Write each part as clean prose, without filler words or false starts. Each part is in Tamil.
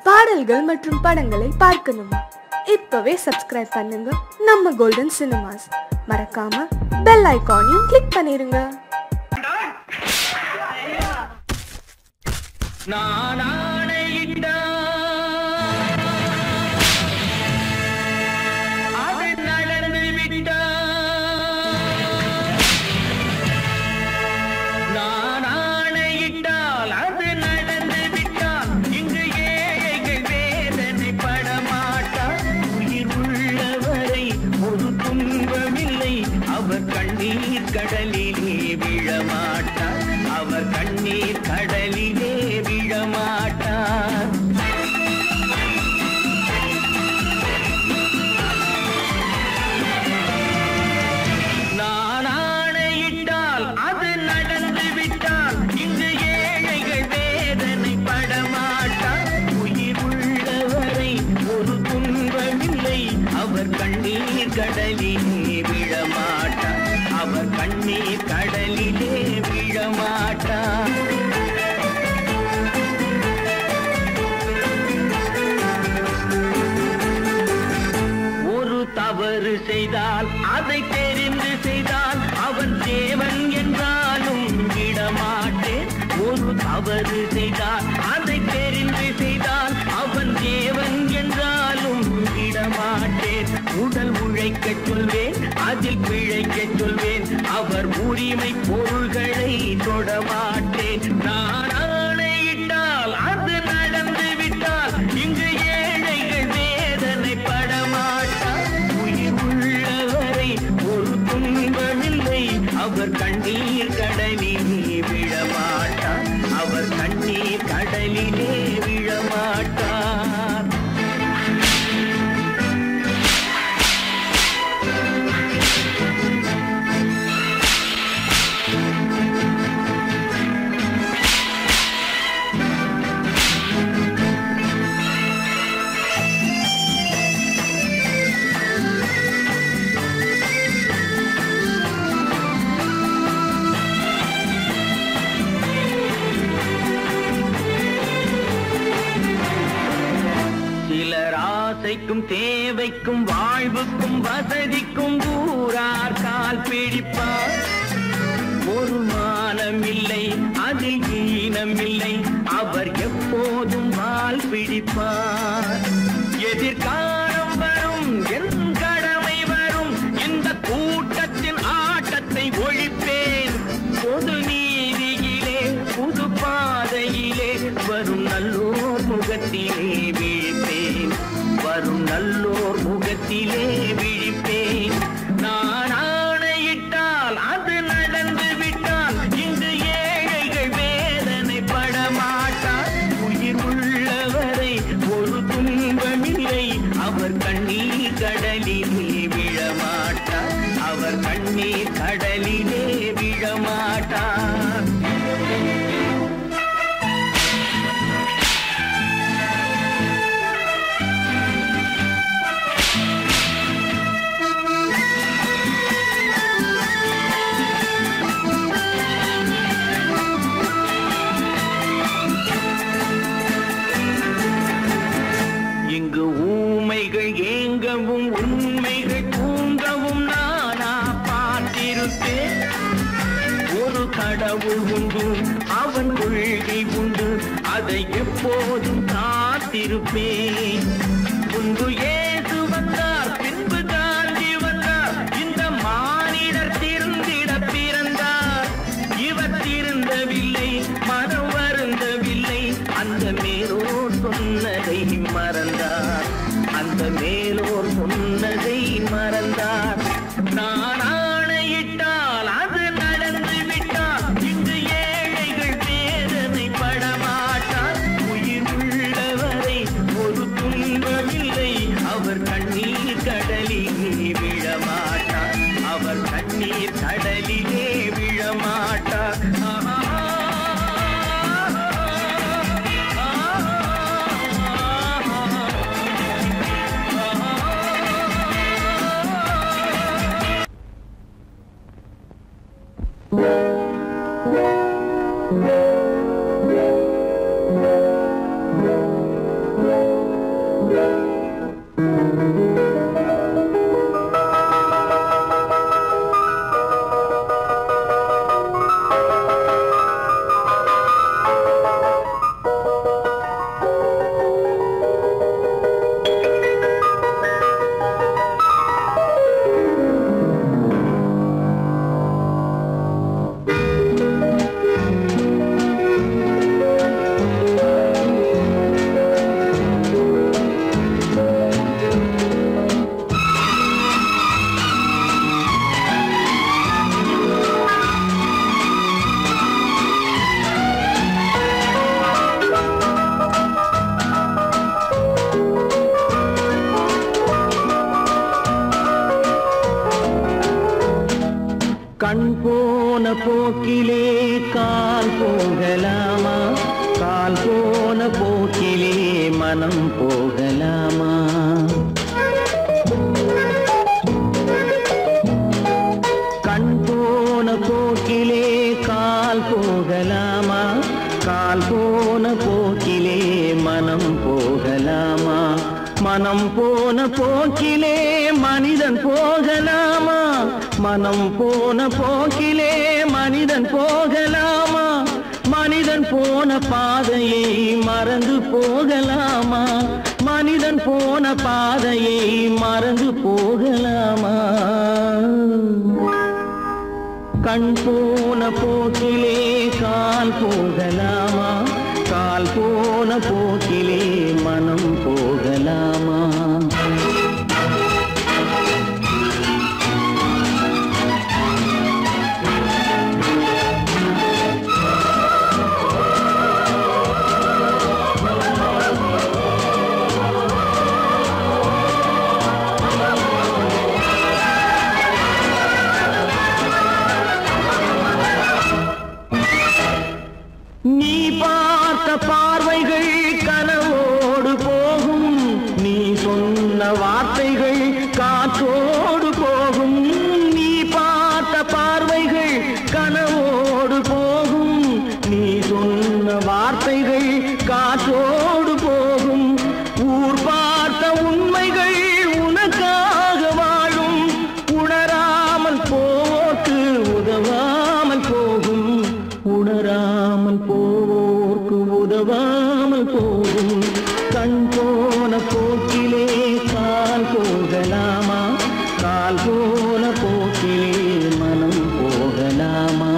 பாடல்கள் மற்றும் படங்களை பார்க்கணுமா? இப்பவே சப்ஸ்கிரைப் பண்ணுங்க நம்ம கோல்டன் சினிமாஸ். மறக்காம பெல் ஐகானையும் கிளிக் பண்ணிருங்க. கடலிலே விழமாட்டார், அவர் கண்ணீர் கடலிலே விழமாட்டார். நான் ஆணையிட்டால் அது நடந்து விட்டால் இங்கு ஏழைகள் வேதனை படமாட்டார். உயிர் உள்ளவரை ஒரு துன்பமில்லை, அவர் கண்ணீர் கடலிலே விழமாட்டார், அவர் கண்ணீர் கடலிலே விழமாட்டார். ஒரு தவறு செய்தால் அதை தெரிந்து செய்தால் அவன் தேவன் என்றாலும் விடமாட்டேன். ஒரு தவறு செய்தால் அதை தெரிந்து செய்தால் அவன் தேவன் என்றாலும் விடமாட்டேன். உடல் உழைக்க சொல்வேன், அதில் பிழைக்க சொல்வேன், அவர் உரிமை பொருள்களை தொடமாட்டேன். நான் ஆணையிட்டால் அது நடந்து விட்டால் இங்கு ஏழைகள் வேதனை படமாட்டார். உயிர் உள்ளவரை ஒரு துன்பமில்லை, அவர் கண்ணீர் கடலிலே விழமாட்டார், அவர் கண்ணீர் கடலிலே விழமாட்டார். ஆசைக்கும் தேவைக்கும் வாழ்வுக்கும் வசதிக்கும் ஊரார் கால் பிடிப்பார். ஒரு மானமில்லை, அதில் ஈனமில்லை, அவர் எப்போதும் வால் பிடிப்பார். எதிர்காலம் வரும், என் கடமை வரும், இந்த கூட்டத்தின் ஆட்டத்தை ஒழிப்பேன். பொது நீதியிலே புது பாதையிலே வரும் நல்லோர் முகத்திலே விழிப்பேன், வரும் நல்லோர் முகத்திலே விழிப்பேன். நான் ஆணையிட்டால் அது நடந்து விட்டால் இங்கு ஏழைகள் வேதனை படமாட்டார். உயிர் உள்ளவரை ஒரு துன்பமில்லை, அவர் கண்ணீர் கடலிலே விழமாட்டார், அவர் கண்ணீர் கடலிலே விழமாட்டார். இங்கு ஊமைகள் ஏங்கவும் உண்மைகள் தூங்கவும் நானா பார்த்திருப்பேன். ஒரு கடவுள் உண்டு, அவன் கொள்கை உண்டு, அதை எப்போதும் காத்திருப்பேன். முன்பு இயேசு வந்தார், பின்பு காந்தி வந்தார், இந்த மானிடர் திருந்திட பிறந்தார். இவர் திருந்தவில்லை, மனம் வருந்தவில்லை, அந்த மேலோர் சொன்னதை மறந்தார், அந்த மேலோர் சொன்னதை மறந்தார். நான் ஆணையிட்டால் அது நடந்து விட்டால் இங்கு ஏழைகள் வேதனை படமாட்டார். உயிர் உள்ளவரை ஒரு துன்பமில்லை, அவர் கண்ணீர் கடலிலே விழமாட்டார், அவர் கண்ணீர் கடலிலே விழமாட்டார். கண் போன போக்கிலே கால் போகலாமா, கால் போன போக்கிலே மனம் போகலாமா? கண் போன போக்கிலே கால் போகலாமா, கால் போன போக்கிலே மனம் போகலாமா? மனம் போன போக்கிலே மனிதன் போகலாமா, மனம் போன போக்கிலே மனிதன் போகலாமா? மனிதன் போன பாதையை மறந்து போகலாமா, மனிதன் போன பாதையை மறந்து போகலாமா? கண் போன போக்கிலே கால் போகலாமா, கால் போன போக்கிலே மனம் போகலாமா? நீ பார்த்த பார்வைகள் கனவோடு போகும், நீ சொன்ன வார்த்தைகள் காற்றோடு போகும். நீ பார்த்த பார்வைகள் கனவோடு போகும், நீ சொன்ன வார்த்தைகள் காற்றோடு போகும். ஊர் பார்த்த உண்மைகள் உனக்காக வாழும், உணராமல் போக்கு உதவாமல் போகும், உணராமல் போவோர்க்கு உதவாமல் போகும். கண் போன போக்கிலே கால் போகலாமா, கால் போன போக்கிலே மனம் போகலாமா?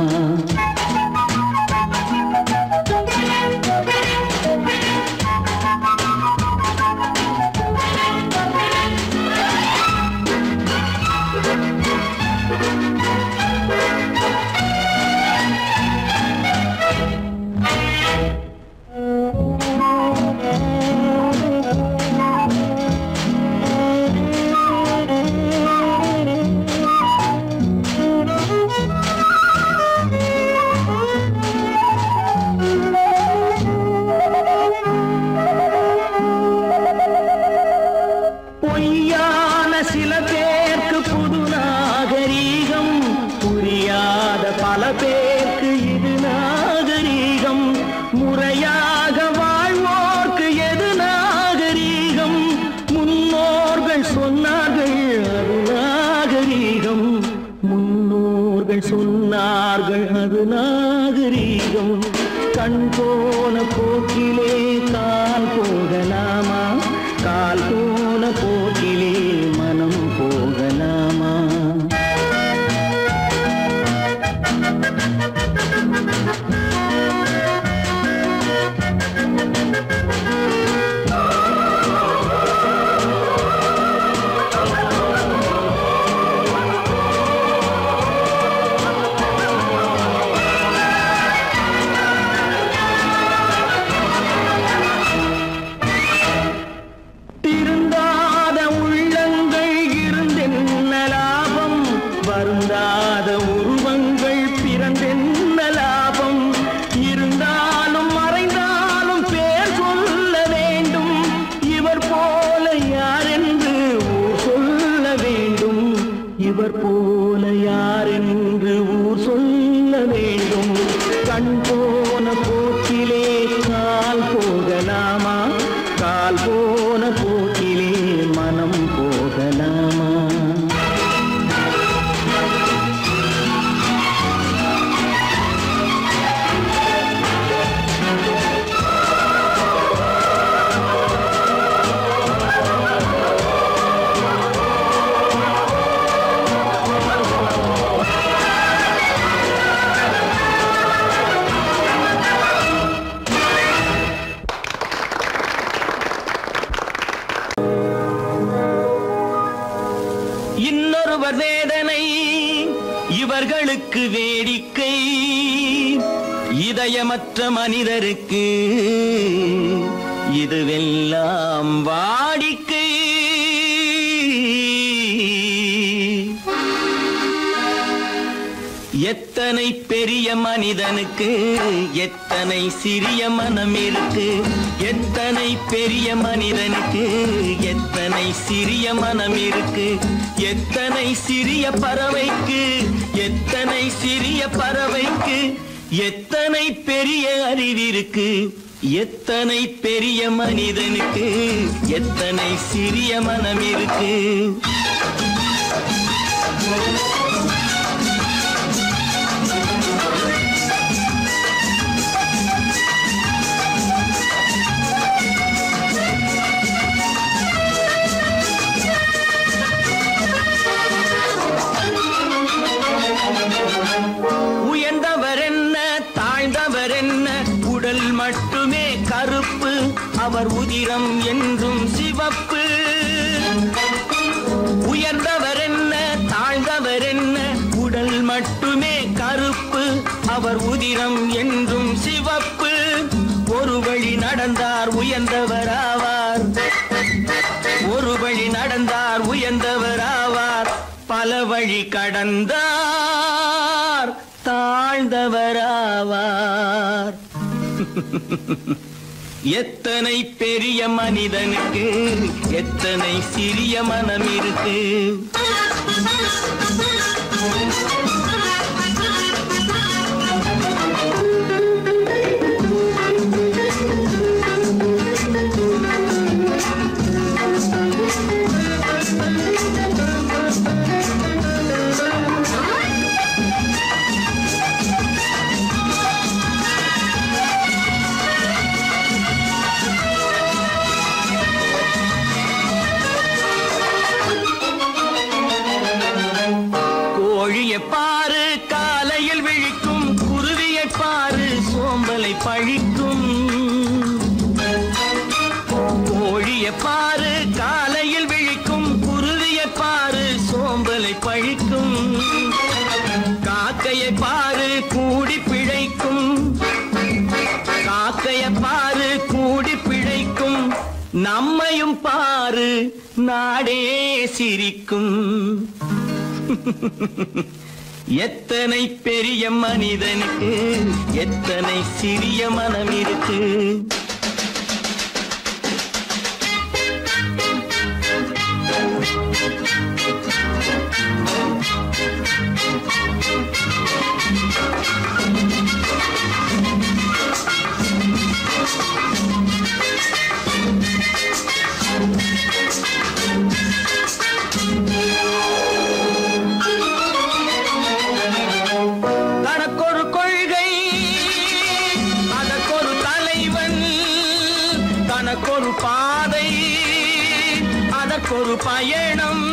பொய்யான சில பேருக்கு புது நாகரீகம், புரியாத பல பேருக்கு இது நாகரீகம். முறையாக வாழ்வோர்க்கு எது நாகரீகம்? முன்னோர்கள் சொன்னார்கள் அது நாகரீகம், முன்னோர்கள் சொன்னார்கள் அது நாகரீகம். கண் போன போக்கிலே கால் போகலாமா, கால் போன போக்கிலே மனம் போகலாமா? திருந்தாத உள்ளங்கள் இருந்தென்ன லாபம், வருந்தாத உருவங்கள் பிறந்தென்ன லாபம்? இருந்தாலும் மறைந்தாலும் பேர் சொல்ல வேண்டும், இவர் போல யார் என்று ஊர் சொல்ல வேண்டும், இவர் போல யார் என்று ஊர் சொல்ல வேண்டும். கண் போன போக்கிலே கால் போகலாமா, கால் போன போக்கிலே மனம் போகலாமா? இன்னொருவர் வேதனை இவர்களுக்கு வேடிக்கை, இதயமற்ற மனிதருக்கு இதுவெல்லாம் வாடிக்கை. எத்தனை பெரிய மனிதனுக்கு எத்தனை சிறிய மனம் இருக்கு, எத்தனை பெரிய மனிதனுக்கு எத்தனை சிறிய மனம் இருக்கு, எத்தனை சிறிய பறவைக்கு எத்தனை சிறிய பறவைக்கு எத்தனை பெரிய அறிவிருக்கு, எத்தனை பெரிய மனிதனுக்கு எத்தனை சிறிய மனம் இருக்கு. உயர்ந்தவர் என்ன தாழ்ந்தவர் என்ன, உடல் மட்டுமே கருப்பு, அவர் உதிரம் என்றும் சிவப்பு. உயர்ந்தவர் என்ன தாழ்ந்தவர் என்ன, உடல் மட்டுமே கருப்பு, அவர் உதிரம் என்றும் சிவப்பு. ஒரு வழி நடந்தார் உயர்ந்தவர் ஆவார், ஒரு வழி நடந்தார் உயர்ந்தவர் ஆவார், பல வழி கடந்தார் தாழ்ந்தவராவார். எத்தனை பெரிய மனிதனுக்கு எத்தனை சிறிய மனம் இருக்கு. கோழியை பாரு காலையில் விழிக்கும், குருவியை பாரு சோம்பலை பழிக்கும். கோழியை பாரு காலையில் விழிக்கும், குருவியை பாரு சோம்பலை பழிக்கும். காக்கையை பாரு கூடி பிழைக்கும், காக்கையை பாரு கூடி பிழைக்கும். நம்மையும் பாரு நாடே சிரிக்கும். எத்தனை பெரிய மனிதனுக்கு எத்தனை சிறிய மனம் இருக்கு. தனக்கொரு கொள்கை அதற்கொரு தலைவன், தனக்கொரு பாதை அதற்கொரு பயணம்.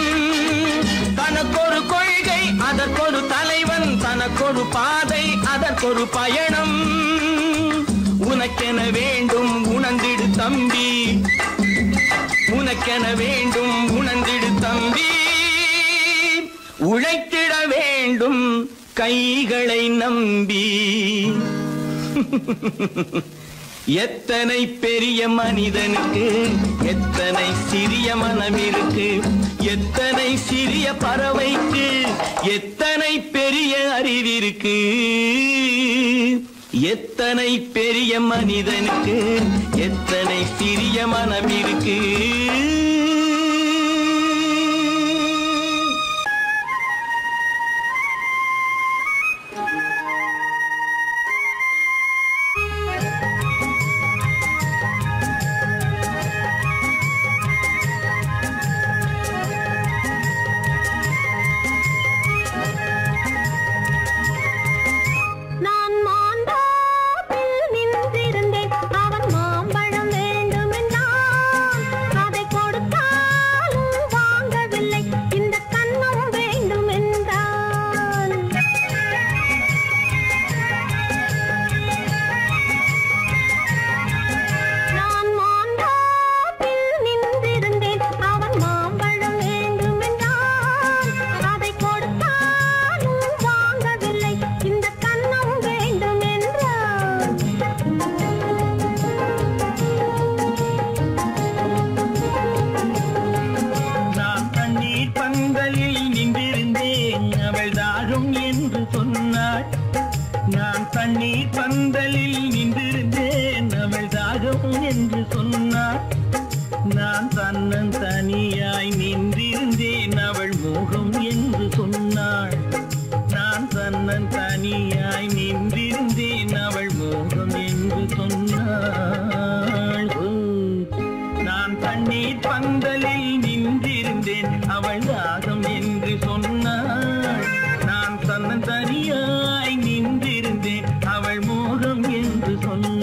தனக்கொரு கொள்கை அதற்கொரு தலைவன், தனக்கொரு பாதை அதற்கொரு பயணம். உனக்கென வேண்டும் உணர்ந்திடு தம்பி, உனக்கென வேண்டும் உணர்ந்திடு தம்பி. உழைத்திட வேண்டும் கைகளை நம்பி. எத்தனை பெரிய மனிதனுக்கு எத்தனை சிறிய மனம் இருக்கு, எத்தனை சிறிய பறவைக்கு எத்தனை பெரிய அறிவிருக்கு. எத்தனை பெரிய மனிதனுக்கு எத்தனை சிறிய மனம் இருக்கு. நான் தன்னன் தனியாய் நின்றிருந்தேன் அவள் மோகம் என்று சொன்னாள். நான் தன்னன் தனியாய் நின்றிருந்தேன் அவள் மோகம் என்று சொன்னாள். நான் தண்ணீர் பந்தலில் நின்றிருந்தேன் அவள் தாகம் என்று சொன்னாள். நான் தன்னன் தனியாய் நின்றிருந்தேன் அவள் மோகம் என்று சொன்னாள்.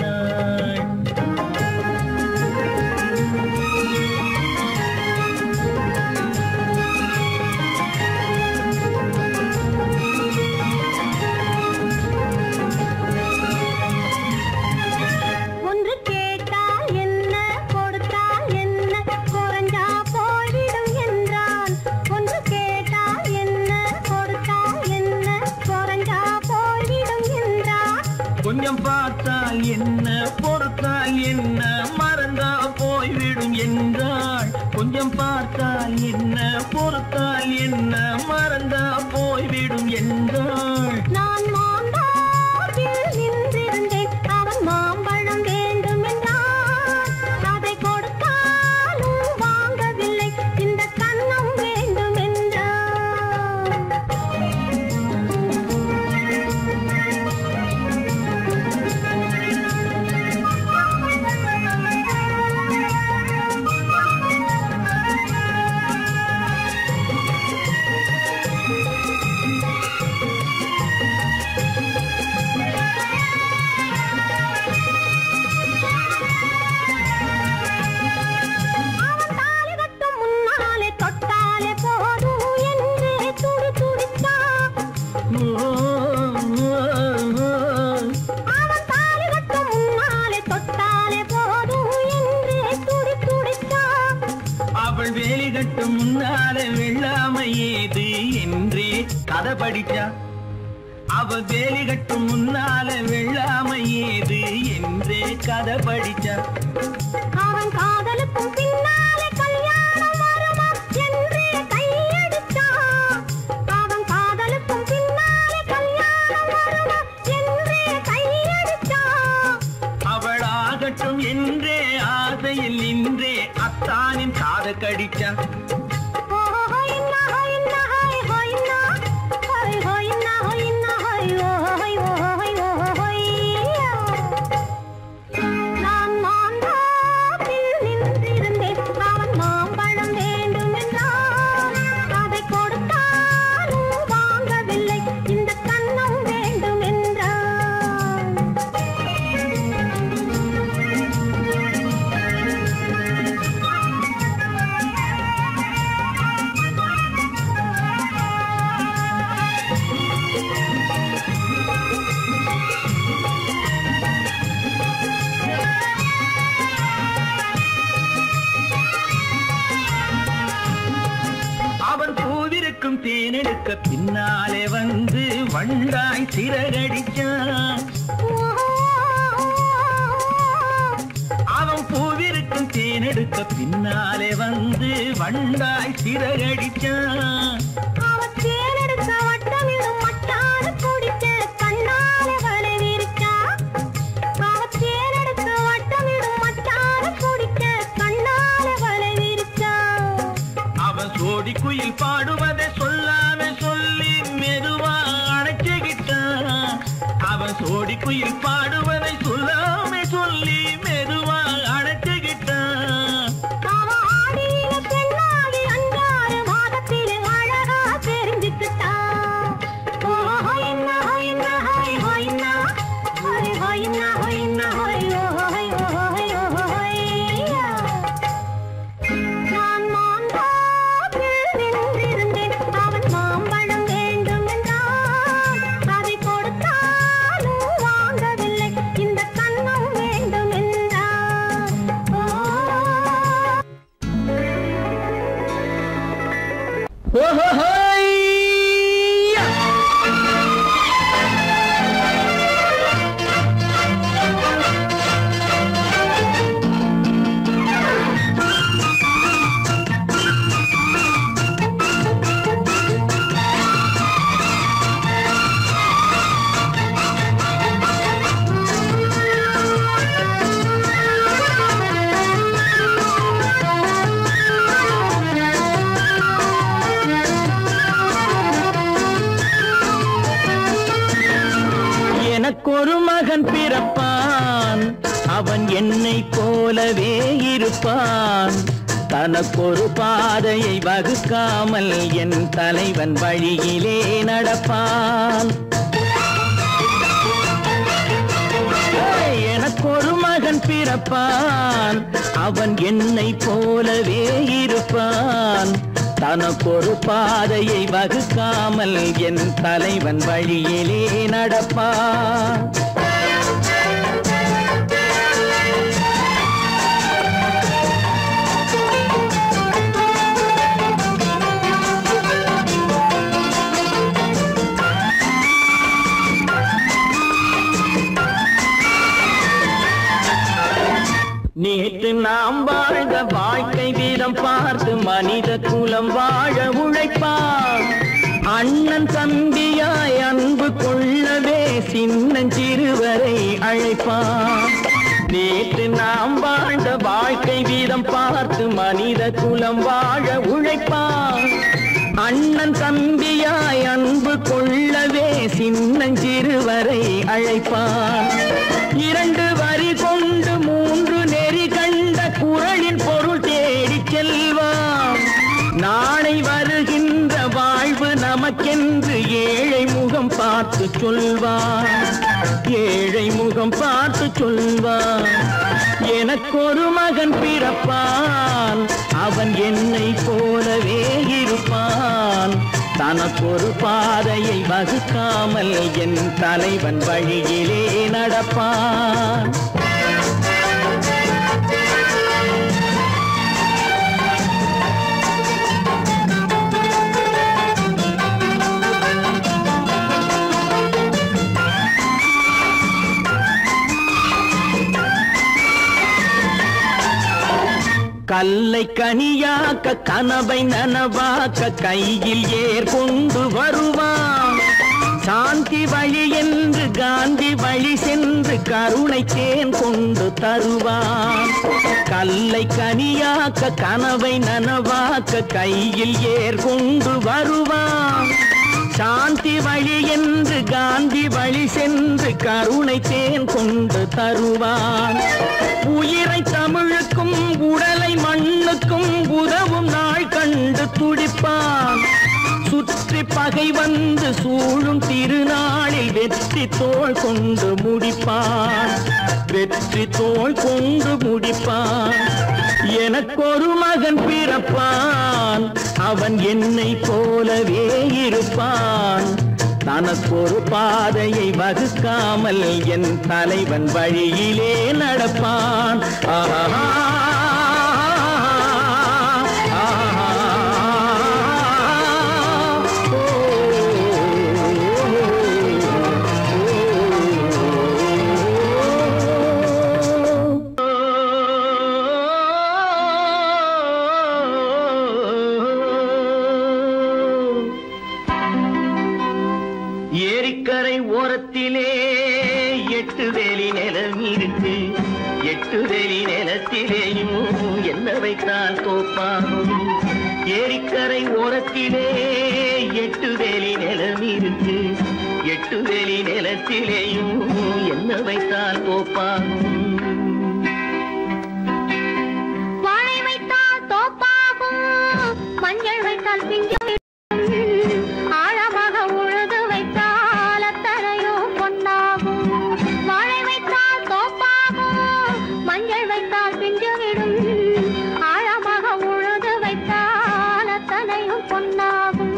கொஞ்சம் பார்த்தால் என்ன பொறுத்தால் என்ன மறந்தா போய்விடும் என்றாள். கொஞ்சம் பார்த்தால் என்ன பொறுத்தால் என்ன மறந்தா போய்விடும் என்றாள். நான் மாம்பழத்தில் நின்றிருந்தேன் அவன் மாம்பழம் வேண்டும் என்றான். அதை கொடுத்தாலும் வாங்கவில்லை இந்த கன்னம் வேண்டும் என்றான். வேலிகட்டும் முன்னால வெள்ளாமை ஏது என்றே கதை படிச்சா. அவ வேலிகட்டும் முன்னால வெள்ளாமை ஏது என்றே கதை படிச்சா. அவன் காதலுக்கும் பின்னாலே கல்யாணம் வருமா என்றே கையடிச்சான். அவன் காதலுக்கும் பின்னாலே கல்யாணம் வருமா என்றே கையடிச்சான். அவளாகட்டும் என்றே ஆசையில் நின்றே அத்தானின் காத கடிச்சா. நான் மாம்பழத்தில் நின்றிருந்தேன் அவன் மாம்பழம் வேண்டும் என்றான். அதை கொடுத்தாலும் வாங்கவில்லை இந்த கன்னம் வேண்டும் என்றான். அவன் பூவிருக்கும் தேனெடுக்க பின்னாலே வந்து வண்டாய் சிறகடிச்சான். அவன் பூவிருக்கும் தேனெடுக்க பின்னாலே வந்து வண்டாய் சிறகடிச்சான். அவன் தேனெடுக்க வட்டமிடும் மட்டான குடிக்க கண்ணாலே வளைவிருக்கா. அவன் தேனெடுக்க வட்டமிடும் மட்டான குடிக்க கண்ணாலே வளைவிருக்கா. அவன் சோடி குயில் பாடுவதை சொல்லாம சொல்லி மெதுவா அணைச்சுகிட்டான். அவன் சோடி குயில் பாடுவதை சொல்லாம சொல்லி மெதுவா அணைச்சுகிட்டான். அவன் ஆடிய பெண்ணாகி 5-6 மாதத்திலே அழகா தெரிஞ்சுக்கிட்டான். நான் மாம்பழத்தில் நின்றிருந்தேன் அவன் மாம்பழம் வேண்டும் என்றான். அதை கொடுத்தாலும் வாங்கவில்லை இந்த கன்னம் வேண்டும் என்றான். இருப்பான். தனக்கொரு பாதையை வகுக்காமல் என் தலைவன் வழியிலே நடப்பான். எனக்கொரு மகன் பிறப்பான், அவன் என்னை போலவே இருப்பான். தனக்கொரு பாதையை வகுக்காமல் என் தலைவன் வழியிலே நடப்பான். நேற்று நாம் வாழ்ந்த வாழ்க்கை வீதம் பார்த்து மனித குலம் வாழ உழைப்பான். அண்ணன் தம்பியாய் அன்பு கொள்ளவே சின்னஞ்சிறுவரை அழைப்பான். நேற்று நாம் வாழ்ந்த வாழ்க்கை வீதம் பார்த்து மனித குலம் வாழ உழைப்பான். அண்ணன் தம்பியாய் அன்பு கொள்ளவே சின்னஞ்சிறுவரை அழைப்பான். 2 வரி கொண்டு 3 நெறி கண்ட குறளின் பொருள் தேடி செல்வான். நாளை வருகின்ற வாழ்வு நமக்கென்று ஏழை முகம் பார்த்து சொல்வான். ஏழை முகம் பார்த்து சொல்வான். எனக்கொரு மகன் பிறப்பான், அவன் என்னை போலவே இருப்பான். தனக்கொரு பாதையை வகுக்காமல் என் தலைவன் வழியிலே நடப்பான். கல்லை கனியாக்க கனவை நனவாக்க கையில் ஏர் கொண்டு வருவான். சாந்தி வழி என்று காந்தி வழி சென்று கருணை தேன் கொண்டு தருவான். கல்லை கனியாக்க கனவை நனவாக்க கையில் ஏர் கொண்டு வருவான். சாந்தி வழி என்று காந்தி வழி சென்று கருணை தேன் கொண்டு தருவான். உயிரை தமிழுக்கும் உடலை மண்ணுக்கும் உதவும் நாள் கண்டு துடிப்பான். சுற்றி பகை வந்து சூழும் திருநாளில் வெற்றி தோள் கொண்டு முடிப்பான். வெற்றி தோள் கொண்டு முடிப்பான். எனக்கொரு மகன் பிறப்பான், அவன் என்னை போலவே இருப்பான். தனக்கொரு பாதையை வகுக்காமல் என் தலைவன் வழியிலே நடப்பான். ஆஹா ஏரிக்கரை ஓரத்திலே 8 வேலி நிலம் இருக்கு. 8 வேலி நிலத்திலேயும் என்ன வைத்தால் தோப்பாகும். ஏரிக்கரை ஓரத்திலே 8 வேலி நிலம் இருக்கு. 8 வேலி நிலத்திலேயும் என்ன வைத்தால் தோப்பாகும். வாழை வைத்தால் தோப்பாகும், மஞ்சள் வைத்தால் பிஞ்சு, ஆழமாக உழுது வைத்தால் அத்தனையோ பொன்னாகும். வாழை வைத்தால் தோப்பாகும், மஞ்சள் வைத்தால் பிஞ்சுவிடும், ஆழமாக உழுது வைத்தால் அத்தனையும் பொன்னாகும்.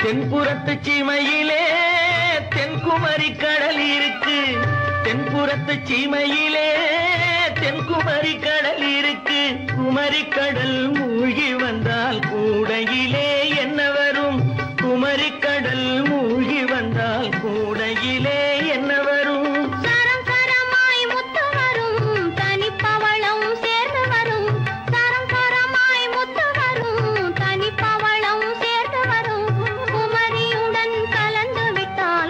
தென்புறத்து சீமையிலே தென்குமரி கடல் இருக்கு. தென்புறத்து சீமையிலே தென்குமரி கடல் இருக்கு. குமரி கடல் மூழ்கி வந்தால் கூடையிலே என்ன வரும்? குமரி கடல் மூழ்கி வந்தால் கூடையிலே என்ன வரும்? சரம் சரமாய் முத்து வரும், தனிப்பவளம் சேர்ந்து வரும். சரம் சரமாய் முத்து வரும், தனிப்பவளம் சேர்ந்து வரும். குமரியுடன் கலந்து விட்டால்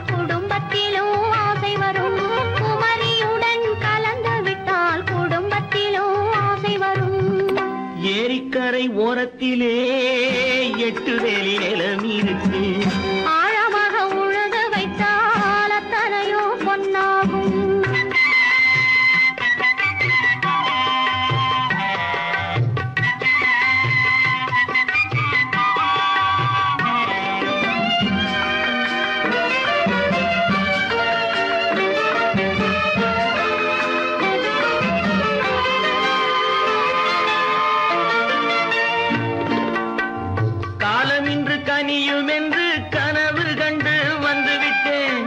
ஓரத்திலே 8 வேலி நிலம் இருக்கு. ஆழமாக உழுது வைத்தால் அத்தனையோ பொன்னாகும். காலமின்று கனியும் என்று கனவு கண்டு வந்துவிட்டேன்.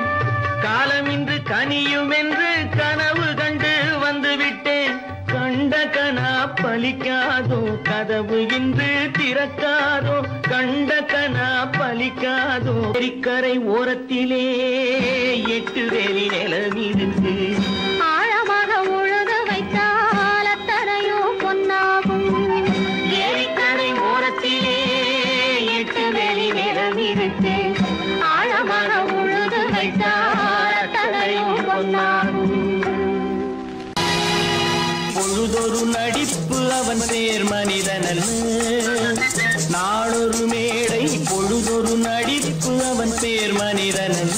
காலமின்று கனியும் என்று கனவு கண்டு வந்துவிட்டேன். கண்ட கனா பலிக்காதோ, கதவு இன்று திறக்காதோ. கண்ட கனா பலிக்காதோ. ஏரிக்கரை ஓரத்திலே 8 வேலி நிலம் இருக்கு. ஆழமாக உழுது வைத்தால் அத்தனையோ பொன்னாகும். ஏரிக்கரை ஓரத்திலே 8 வேலி நிலம் இருக்கு. ஆழமாக உழுது வைத்தால் அத்தனையோ பொன்னாகும். பொழுதொரு நடிப்பு அவன் பேர் மனிதனல்ல. நாளொரு மேடை பொழுதொரு நடிப்பு அவன் பேர் மனிதனல்ல.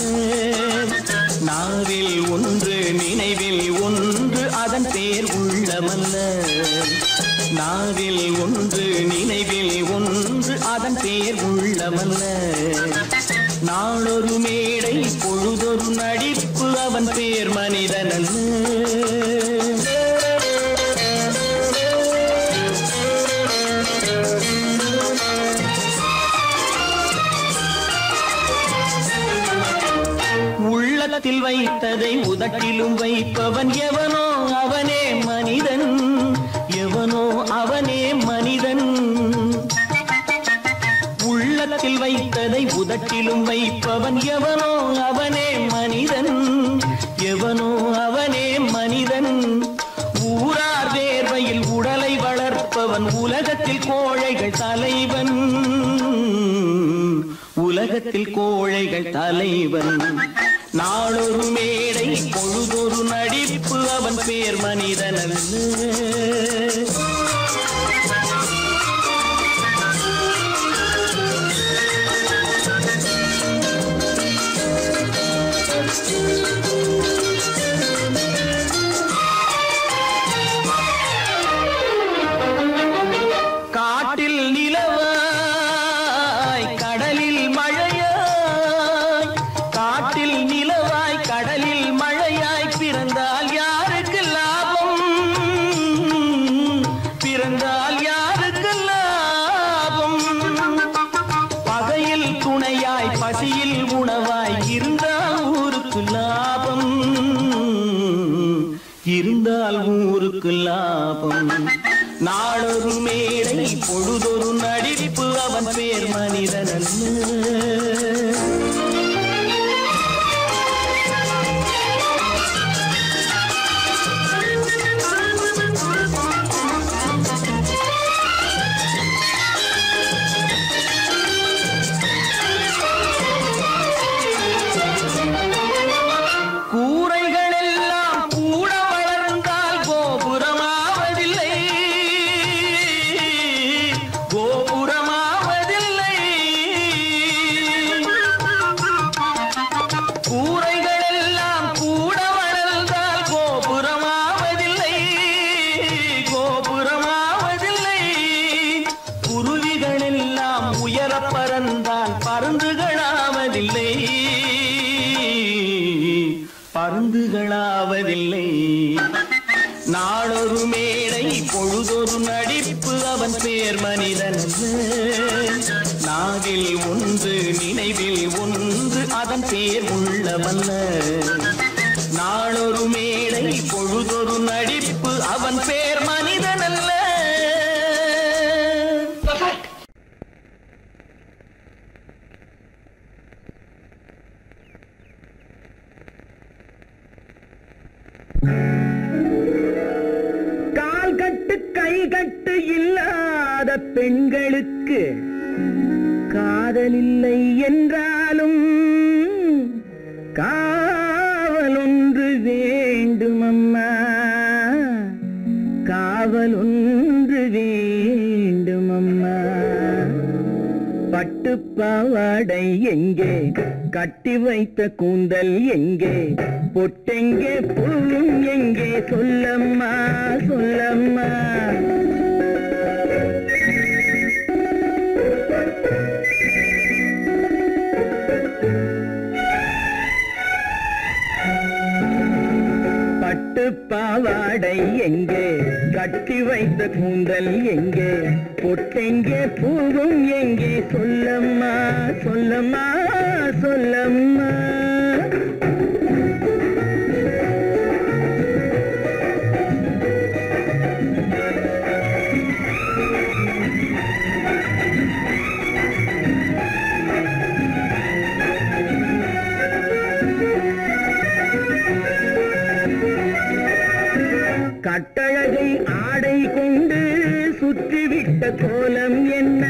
நாவில் ஒன்று நினைவில் ஒன்று அதன் பேர் உள்ளமல்ல. நாவில் ஒன்று நினைவில் ஒன்று அதன் பேர் உள்ளமல்ல. நாளொரு மேடை பொழுதொரு நடிப்பு அவன் பேர் மனிதனல்ல. உள்ளத்தில் வைத்ததை உதட்டிலும் வைப்பவன் எவனோ அவனே மனிதன். எவனோ அவனே மனிதன். உள்ளத்தில் வைத்ததை உதட்டிலும் வைப்பவன் எவனோ அவனே மனிதன். எவனோ அவனே மனிதன். ஊரார் வேர்வையில் உடலை வளர்ப்பவன் உலகத்தில் கோழைகள் தலைவன். உலகத்தில் கோழைகள் தலைவன். நாளொரு மேடை பொழுதொரு நடிப்பு அவன் பேர் மனிதனல்ல. காட்டில் நிலவாய் கடலில் மழையாய். காட்டில் நிலவாய் கடலில் மழையாய் பிறந்தால் யாருக்கு லாபம்? பிறந்தால் யாருக்கு லாபம்? பகையில் துணையாய் பசியில் உணவாய் இருந்தால் ஊருக்கு லாபம். இருந்தால் ஊருக்கு லாபம். நாளொரு மேடை பொழுதொரு நடிப்பு அவன் பேர் மனிதனல்ல. கூரைகள் எல்லாம் கூட வளர்ந்தால் கோபுரமாவதில்லை. கோபுரமாவதில்லை. கூரைகள் எல்லாம் கூட வளர்ந்தால் கோபுரமாவதில்லை. கோபுரமாவதில்லை. குருவிகள் எல்லாம் உயர பறந்தால் பருந்துகளாவதில்லை. பருந்துகளாவதில்லை. நாளொரு மேடை பொழுதொரு நடிப்பு அவன் பேர் மனிதனல்ல. நாவில் ஒன்று நினைவில் ஒன்று அதன் பேர் உள்ளமல்ல. நாளொரு மேடை பொழுதொரு நடிப்பு அவன் பேர் மனிதனல்ல. கால் கட்டு கை கட்டு இல்லாத பெண்களுக்கு காதலில்லை என்றாலும் காவல் ஒன்று வேண்டும் அம்மா. காவல் ஒன்று வேண்டும் அம்மா. பாவாடை எங்கே, கட்டி வைத்த கூந்தல் எங்கே, பொட்டெங்கே பூவும் எங்கே, சொல்லம்மா சொல்லம்மா. பட்டு பாவாடை எங்கே, கட்டி வைத்த கூந்தல் எங்கே, பொட்டெங்கே பூவும் எங்கே, சொல்லம்மா சொல்லம்மா சொல்லம்மா. கட்டழகை ஆடை கொண்டு சுற்றிவிட்ட கோலம் என்ன,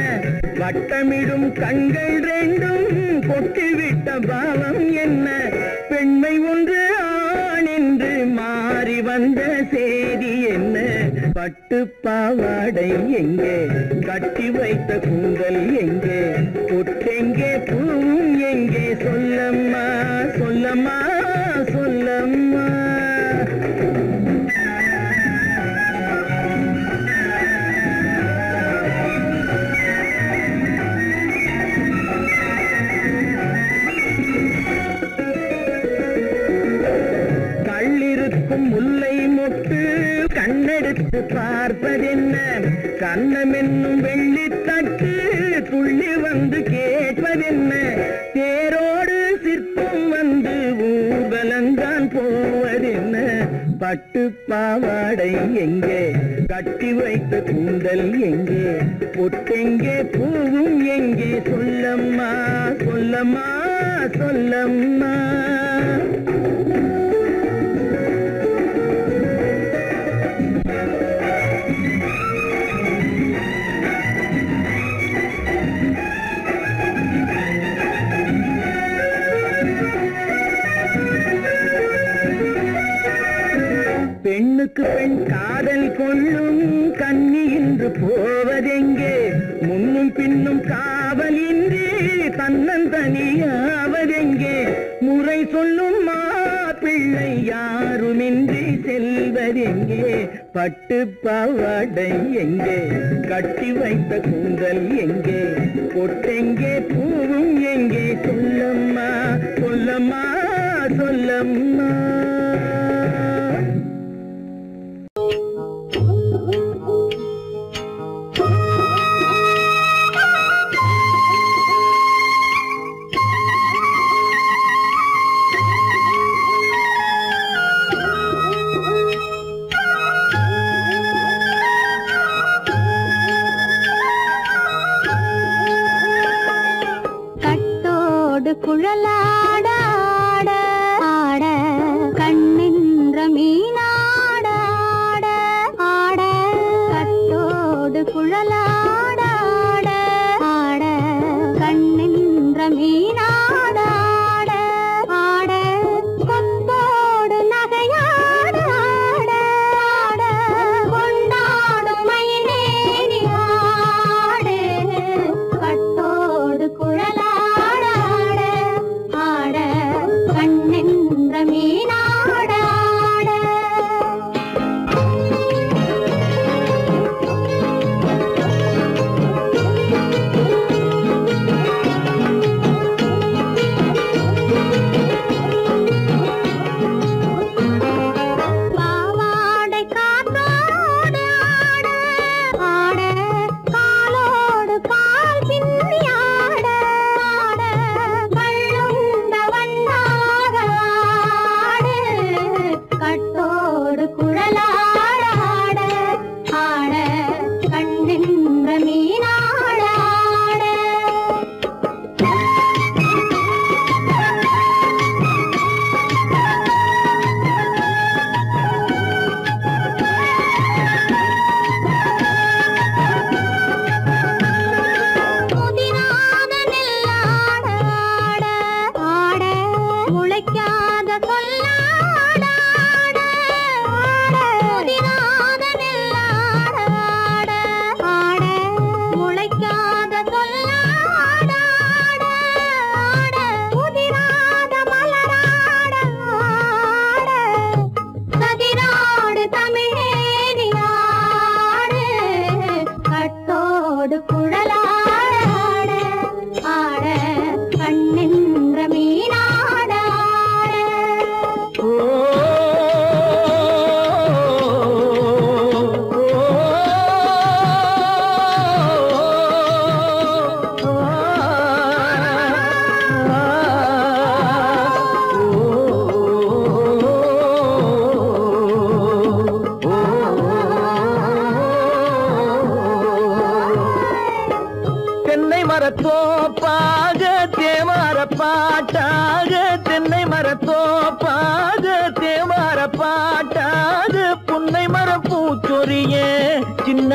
வட்டமிடும் கண்கள் ரெண்டும் கொட்டிவிட்ட பாவம் என்ன, பெண்மை ஒன்று ஆண் என்று மாறி வந்த செய்தி என்ன. பட்டு பாவாடை எங்கே, கட்டி வைத்த கூந்தல் எங்கே, பொட்டெங்கே பூவும் எங்கே, சொல்லம்மா சொல்லம்மா சொல்லம்மா. முல்லை மொட்டு கண்ணெடுத்து பார்ப்பதென்ன, கண்ணம் என்னும் வெள்ளித்தட்டு துள்ளி வந்து கேட்பதென்ன, தேரோடு சிற்பம் வந்து ஊர்வலந்தான் போவதென்ன. பட்டு பாவாடை எங்கே, கட்டி வைத்த கூந்தல் எங்கே, பொட்டெங்கே பூவும் எங்கே, சொல்லம்மா சொல்லம்மா சொல்லம்மா. பெண்ணுக்கு பெண் காதல் கொள்ளும் கன்னி இன்று போவதெங்கே, முன்னும் பின்னும் காவலின்றி தன்னந்தனியாவதெங்கே, முறை சொல்லும் மாப்பிள்ளை யாருமின்றி செல்வதெங்கே. பட்டு பாவாடை எங்கே, கட்டி வைத்த கூந்தல் எங்கே, பொட்டெங்கே பூவும் எங்கே, சொல்லம்மா சொல்லம்மா சொல்லம்மா. குழலாட ஆட ஆட கண்ணின்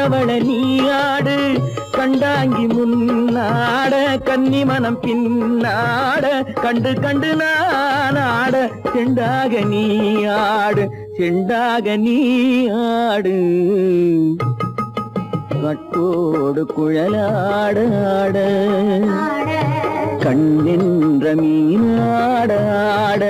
கண்டவள நீயாடு கண்டாங்கி முன்னாட கன்னி மனம் பின்னாட கண்டு கண்டு நானாட செண்டாக நீயாடு செண்டாக நீயாடு கட்டோடு குழலாடாட கண்ணென்ற மீனாடாட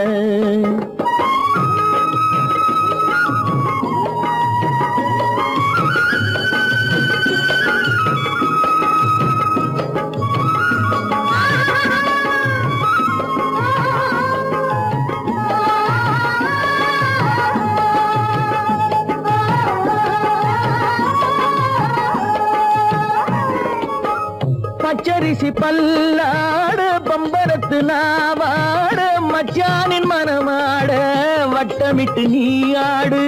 பச்சரிசி பல்லாட பம்பரத்து நாவாட மச்சானின் மனமாட வட்டமிட்டு நீயாடு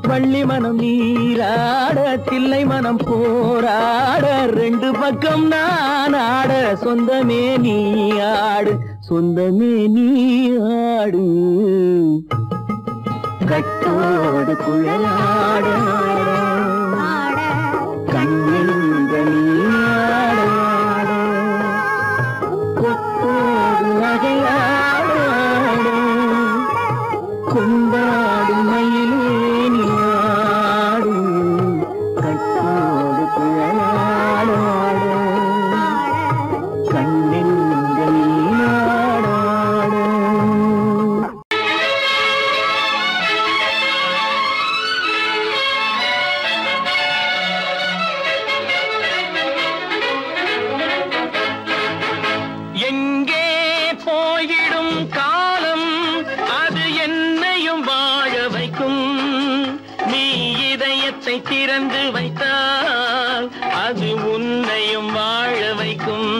வள்ளி மனம் நீராட தில்லை மனம் போராட ரெண்டு பக்கம் நானாட சொந்தமே நீயாடு சொந்தமே நீயாடு கட்டோடு குழலாட கண்ணென்ற நீயாட கொண்டாடு மயிலேனியாடு கட்டோடு குழலாடு கண்ணென்ற நீயாடாடு எங்கே போய்விடும் காலம் அது என்னையும் வாழ வைக்கும் நீ இதயத்தை திறந்து வைத்தால் அது உன்னையும் வாழ வைக்கும்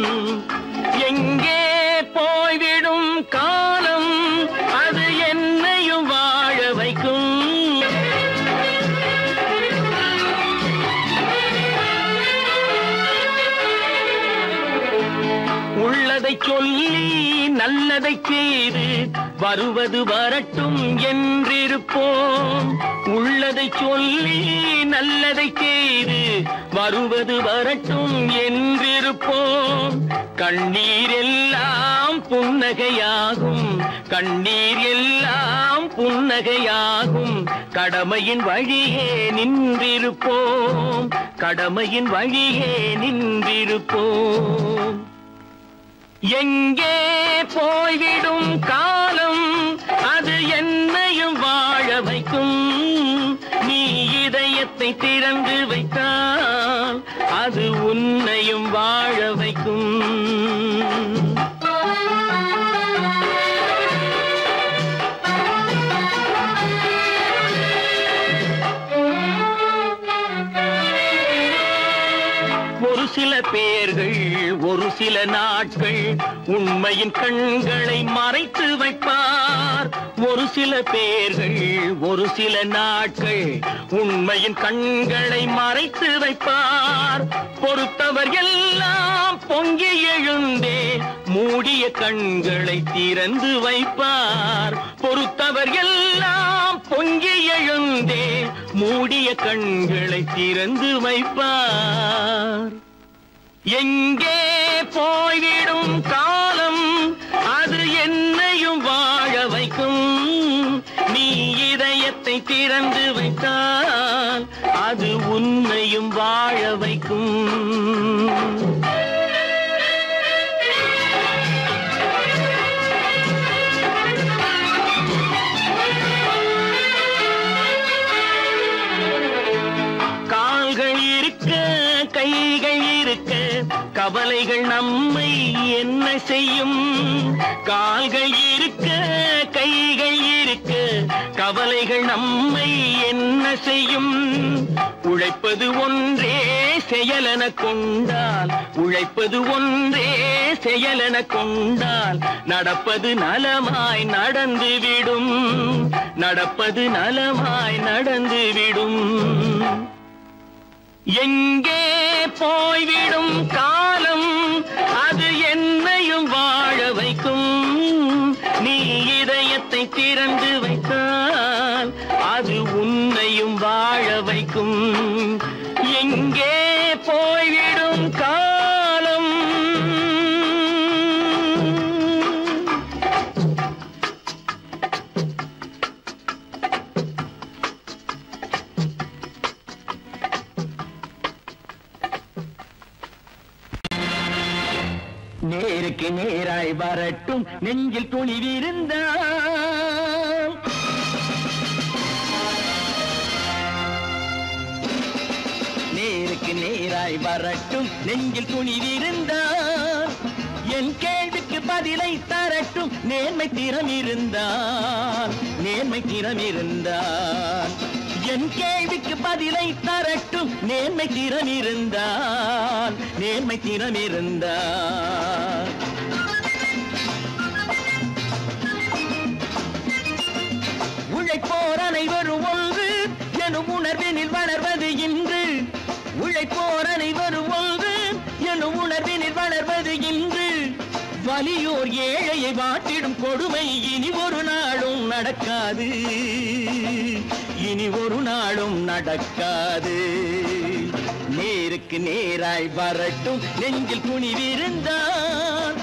எங்கே போய்விடும் காலம் அது என்னையும் வாழ வைக்கும் உள்ளதை சொல்லி நல்லதை செய்து வருவது வரட்டும் என்றிருப்போம் உள்ளதை சொல்லி நல்லதை செய்து வருவது வரட்டும் என்றிருப்போம் கண்ணீர் எல்லாம் புன்னகையாகும் கண்ணீர் எல்லாம் புன்னகையாகும் கடமையின் வழியே நின்றிருப்போம் கடமையின் வழியே நின்றிருப்போம் எங்கே போய்விடும் காலம் அது என்னையும் வாழ வைக்கும் நீ இதயத்தை திறந்து வைத்தால் அது உன்னையும் வாழ வைக்கும் ஒரு சில பேர்கள் ஒரு சில நாட்கள் உண்மையின் கண்களை மறைத்து வைப்பார் ஒரு சில பேர்கள் ஒரு சில நாட்கள் உண்மையின் கண்களை மறைத்து வைப்பார் பொறுத்தவர் எல்லாம் பொங்கி எழுந்தே மூடிய கண்களை திறந்து வைப்பார் பொறுத்தவர் எல்லாம் பொங்கி எழுந்தே மூடிய கண்களை திறந்து வைப்பார் எங்கே போய்விடும் காலம் அது என்னையும் வாழ வைக்கும் நீ இதயத்தை திறந்து வைத்தால் அது உன்னையும் வாழ வைக்கும் கால்கள் இருக்க கைகள் இருக்க கவலைகள் நம்மை என்ன செய்யும் கால்கள் இருக்க கைகள் இருக்க கவலைகள் நம்மை என்ன செய்யும் உழைப்பது ஒன்றே செயலென கொண்டால் உழைப்பது ஒன்றே செயலென கொண்டால் நடப்பது நலமாய் நடந்துவிடும் நடப்பது நலமாய் நடந்துவிடும் எங்கே போய்விடும் காலம் அது என்னையும் வாழ வைக்கும் நீ இதயத்தை திறந்து வைத்தால் அது உன்னையும் வாழ வைக்கும் எங்கே காலம் நேருக்கு நேராய் வரட்டும் நெஞ்சில் துணிவிருந்தால் நேருக்கு நேராய் வரட்டும் நெஞ்சில் துணிவிருந்தால் என் கேள்விக்கு பதிலை தரட்டும் நேர்மை திறம் இருந்தால் என் கேள்விக்கு பதிலை தரட்டும் நேர்மை திறம் இருந்தால் உழைப்போர் அனைவரும் ஒன்று எனும் உணர்வினில் வளர்வது இன்று உழைப்போர் அனைவரும் ஒன்று எனும் உணர்வினில் வளர்வது இன்று வலியோர் ஏழையை வாட்டிடும் கொடுமை இனி ஒரு நாளும் நடக்காது நேருக்கு நேராய் வரட்டும் நெஞ்சில் துணிவிருந்தால்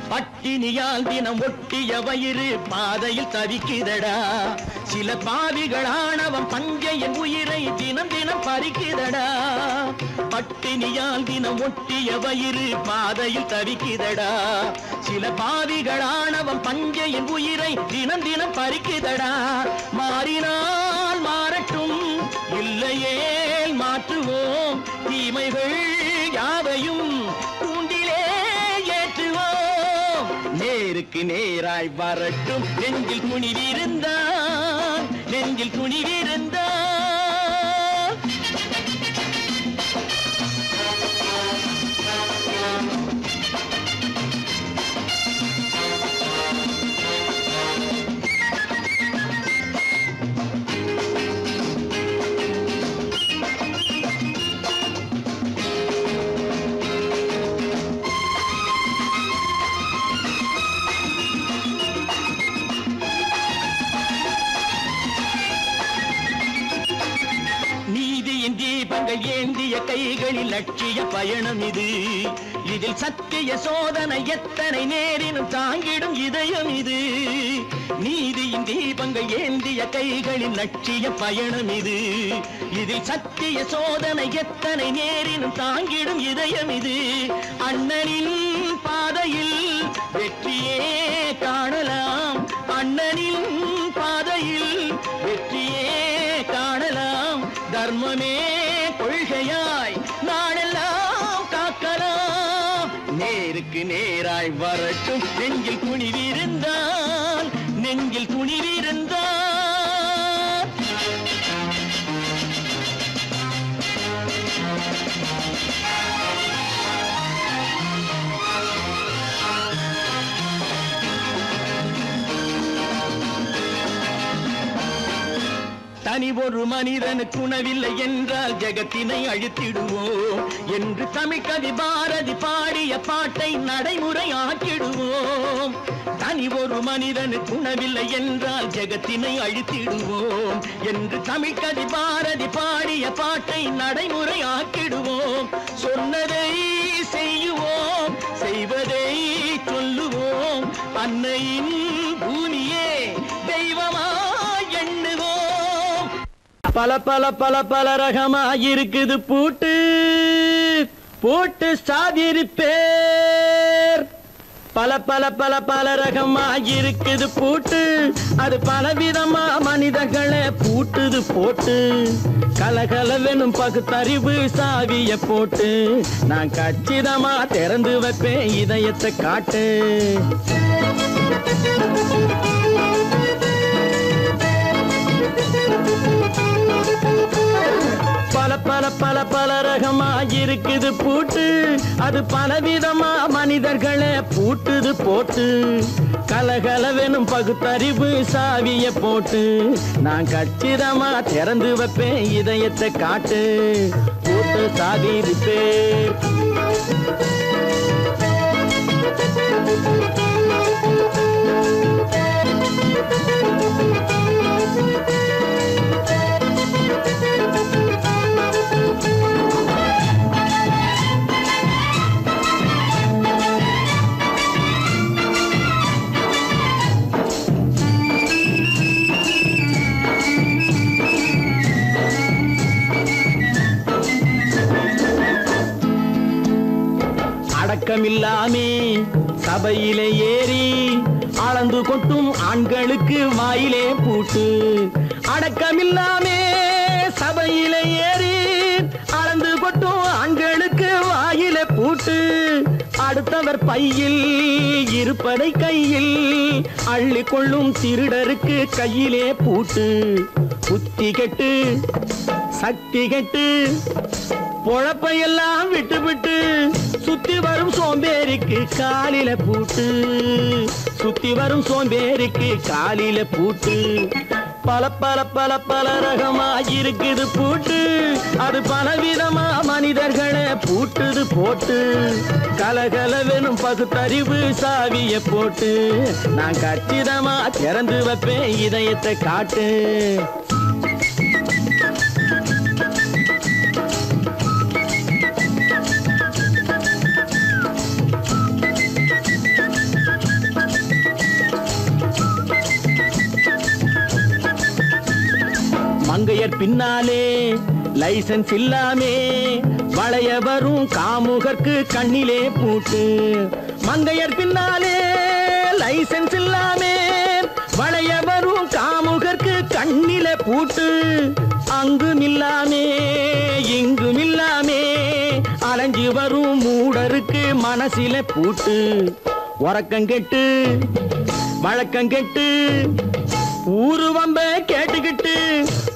பட்டினியால் தினம் ஒட்டிய வயிறு பாதையில் தவிக்குதடா சில பாவிகள் ஆணவம் பஞ்சையின் உயிரை தினம் தினம் பறிக்குதடா பட்டினியால் தினம் ஒட்டிய வயிறு பாதையில் தவிக்குதடா சில பாவிகள் ஆணவம் பஞ்சையின் உயிரை தினம் தினம் பறிக்குதடா மாறினால் மாறட்டும் இல்லையே மாற்றுவோம் தீமைகள் யாவையும் தூண்டிலே ஏற்றுவோம் நேருக்கு நேராய் வரட்டும் நெஞ்சில் துணிவிருந்தால் தீபங்கள் ஏந்திய கைகளில் லட்சிய பயணம் இது இதில் சத்திய சோதனை எத்தனை நேரினும் தாங்கிடும் இதயம் இது நீதியின் தீபங்கள் ஏந்திய கைகளில் லட்சிய பயணம் இது இதில் சத்திய சோதனை எத்தனை நேரினும் தாங்கிடும் இதயம் இது அண்ணனின் பாதையில் வெற்றியே காணலாம் அண்ணனின் பாதையில் வெற்றியே காணலாம் தர்மமே கொள்கையாய் நாளெல்லாம் காக்கலாம் நேருக்கு நேராய் வரட்டும் நெஞ்சில் துணிவிருந்தால் தனி ஒரு மனிதனுக்கு உணவில்லை என்றால் ஜெகத்தினை அழித்திடுவோம் என்று தமிழ்கவி பாரதி பாடிய பாட்டை நடைமுறையாக்கிடுவோம் தனி ஒரு மனிதனுக்கு உணவில்லை என்றால் ஜெகத்தினை அழித்திடுவோம் என்று தமிழ்கவி பாரதி பாடிய பாட்டை நடைமுறையாக்கிடுவோம் சொன்னதை செய்யுவோம் செய்வதை சொல்லுவோம் அன்னையின் பூமியே தெய்வமாய் எண்ணுவோம் பல பல பல பல ரகமாயிருக்குது பூட்டு பூட்டு சாதிருப்பேர் பல பல பல பல ரகமாயிருக்குது பூட்டு அது பலவிதமா மனிதர்களை பூட்டுது போட்டு கலகலவெனும் பகுத்தறிவு சாவிய போட்டு நான் கச்சிதமா திறந்து வைப்பேன் இதயத்தை காட்டு பல பல பல பல ரகமா இருக்குது பூட்டு, அது பலவிதமா மனிதர்களை பூட்டுது போட்டு. கலகலவெனும் பகுத்தறிவு சாவிய போட்டு, நான் கச்சிதமா திறந்து வைப்பேன் இதயத்தை காட்டு. பூட்டு சாவி ரிப்பேர். அடக்கமில்லாமே சபையிலே ஏறி அளந்து கொட்டும் ஆண்களுக்கு வாயிலே பூட்டு. அடக்கமில்லாமே சபையிலே ஏறி அளந்து கொட்டும் ஆண்களுக்கு வாயிலே பூட்டு. அடுத்தவர் பையில் இருப்பதை கையில் அள்ளி கொள்ளும் திருடருக்கு கையிலே பூட்டு. புத்தி கெட்டு சக்தி கெட்டு பொழப்பையெல்லாம் விட்டு விட்டு சுத்தி வரும் சோம்பேறிக்கு காலில பூட்டு. சுத்தி வரும் சோம்பேறிக்கு காலில பூட்டு. பல பல பல பல ரகமா இருக்குது பூட்டு, அது பலவிதமா மனிதர்களை பூட்டுது போட்டு. கலகலவெனும் பகுத்தறிவு சாவிய போட்டு, நான் கச்சிதமா திறந்து வைப்பேன் இதயத்தை காட்டு. மங்கையர் பின்னாலே லைசன்ஸ் இல்லாமே வளைய வரும் காமுகர்க்கு கண்ணிலே பூட்டு. மங்கையர் பின்னாலே லைசன்ஸ் இல்லாமே வளைய வரும் காமுகர்க்கு கண்ணிலே பூட்டு. அங்கும் இல்லாமே இங்கும் இல்லாமே அலைஞ்சு வரும் மூடருக்கு மனசிலே பூட்டு. உறக்கங்கெட்டு வழக்கங்கெட்டு ஊரு வம்ப கேட்டுக்கிட்டு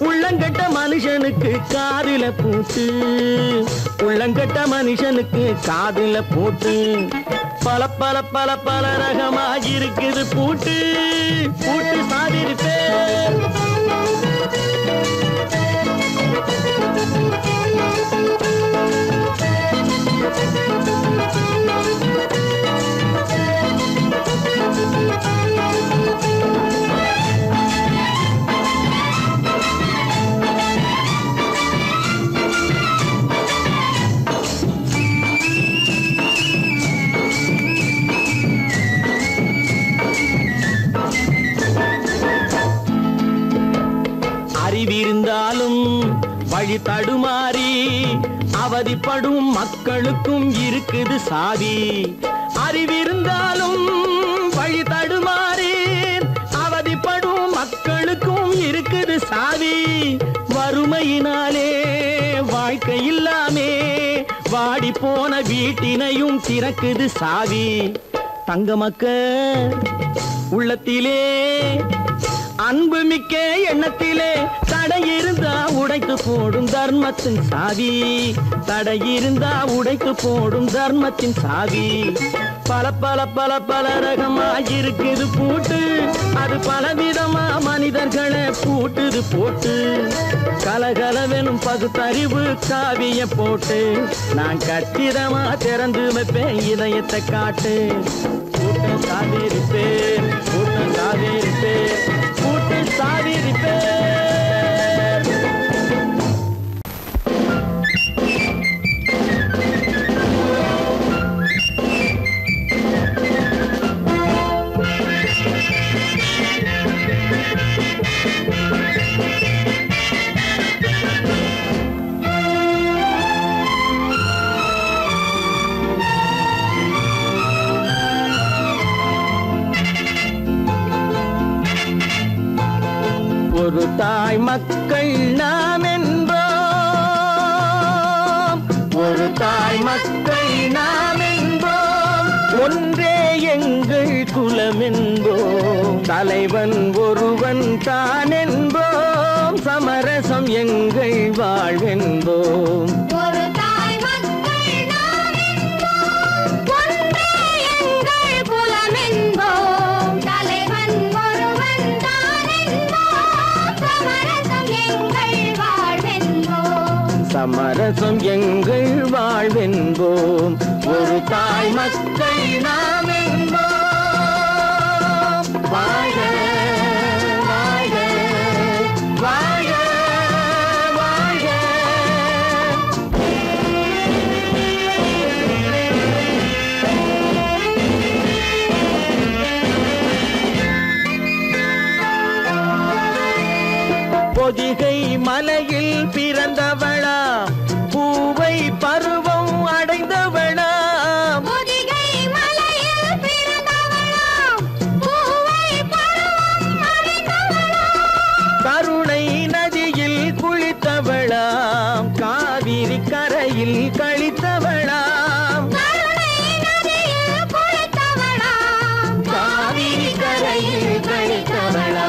உள்ளங்கட்ட மனுஷனுக்கு காதில பூட்டு. உள்ளங்கட்ட மனுஷனுக்கு காதில பூட்டு. பல பல பல பல ரகமா இருக்குது பூட்டு. பூட்டு சாதிருப்பேன். அறிவிருந்தாலும் வழி தடுமாறி அவதிப்படும் மக்களுக்கும் இருக்குது சாவி. அறிவிருந்தாலும் வழி தடுமாறி அவதிப்படும் மக்களுக்கும் இருக்குது சாவி. வறுமையினாலே வாழ்க்கை இல்லாமே வாடி போன வீட்டினையும் திறக்குது சாவி. தங்க மக்க உள்ளத்திலே அன்பு மிக்க எண்ணத்திலே தடை இருந்தா உடைத்து போடும் தர்மத்தின் சாவி. தடை இருந்தா உடைத்து போடும் தர்மத்தின் சாவி. பல பல பல பல ரகமா இருக்குது பூட்டு, அது பலவிதமா மனிதர்களை பூட்டுது போட்டு. கலகலவெனும் பகுத்தறிவு காவிய போட்டு, நான் கச்சிதமா திறந்து வைப்பேன் இதயத்தை காட்டு. கூட்டம் சாதிருப்பேன், கூட்டம் சாதிருப்பேன், கூட்டம் சாதிருப்பேன். ஒரு தாய் மக்கள் நாம் என்போம், ஒரு தாய் மக்கள் நாம் என்போம், ஒன்றே எங்கள் குலம் என்போம், தலைவன் ஒருவன் தான் என்போம், சமரசம் எங்கள் வாழ்வென்போம். ஒரு தாய் சமரசம் எங்கள் வாழ்வென்போம். ஒரு தாய் மக்கள் நாம் என்போம். வாழ்க வாழ்க வாழ்க வாழ்க. பொதிகை மலையில் பிறந்தவளா, பூவை பருவம் அடைந்தவளா, பொதிகை மலையில் பிறந்தவளா, பூவை பருவம் அடைந்தவளா, கருணை நதியில் குளித்தவளா, காவிரி கரையில் கழித்தவளா, கருணை நதியில் குளித்தவளா, காவிரி கரையில் கழித்தவளா.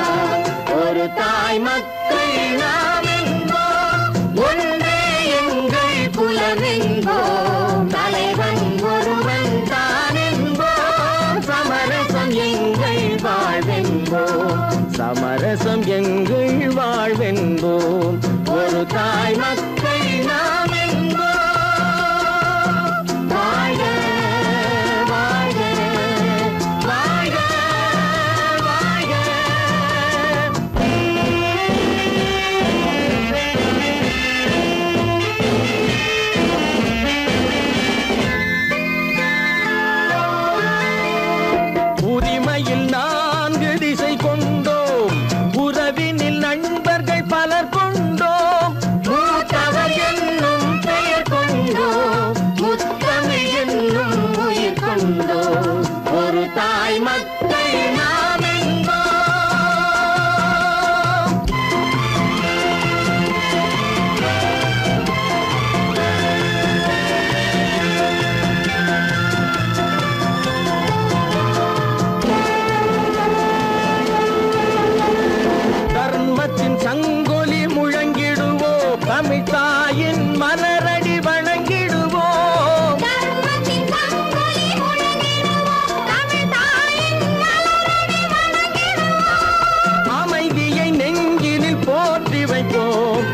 ஒரு தாய் மக்கள் நாம் என்போம். ஒன்றே எங்கள் குலம் என்போம். தலைவன் ஒருவன் தான் என்போம். சமரசம் எங்கள் வாழ்வென்போம். சமரசம் எங்கள் வாழ்வென்போம். ஒரு தாய் மக்கள் நாம் என்போம். வாழ்க வாழ்க வாழ்க வாழ்க. உரிமையில் 4 திசை கொண்டோம். உறவினில் நண்பர்கள் பலர் கொண்டோம். மூத்தவர் என்னும் பெயர் கொண்டோம். முத்தமிழ் என்னும் உயிர் கொண்டோம். ஒரு தாய் மக்கள் நாம் என்போம். தர்மத்தின் சங்கொலி முழங்கிடுவோம். தமிழ் தாயின் மலரடி வணங்கிடுவோம். தர்மத்தின் சங்கொலி முழங்கிடுவோம். தமிழ் தாயின் மலரடி வணங்கிடுவோம். அமைதியை நெஞ்சினில் போற்றி வைப்போம்.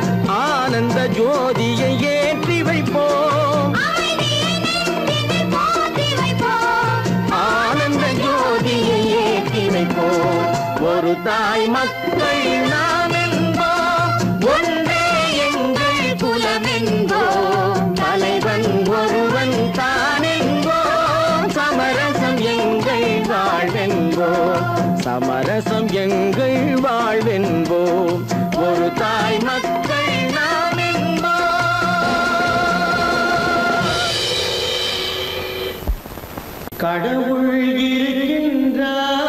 ஆனந்த ஜோதியை ஏற்றி வைப்போம். அமைதியை நெஞ்சினில் போற்றி வைப்போம். ஆனந்த ஜோதியை ஏற்றி வைப்போம். ஒரு தாய் மக்கள் நாம் என்போம். ஒன்றே எங்கள் குலம் என்போம். தலைவன் ஒருவன் தான் என்போம். சமரசம் எங்கள் வாழ்வென்போம். சமரசம் எங்கள் வாழ்வென்போம். ஒரு தாய் மக்கள் நாம் என்போம். கடவுள் இருக்கின்றார்.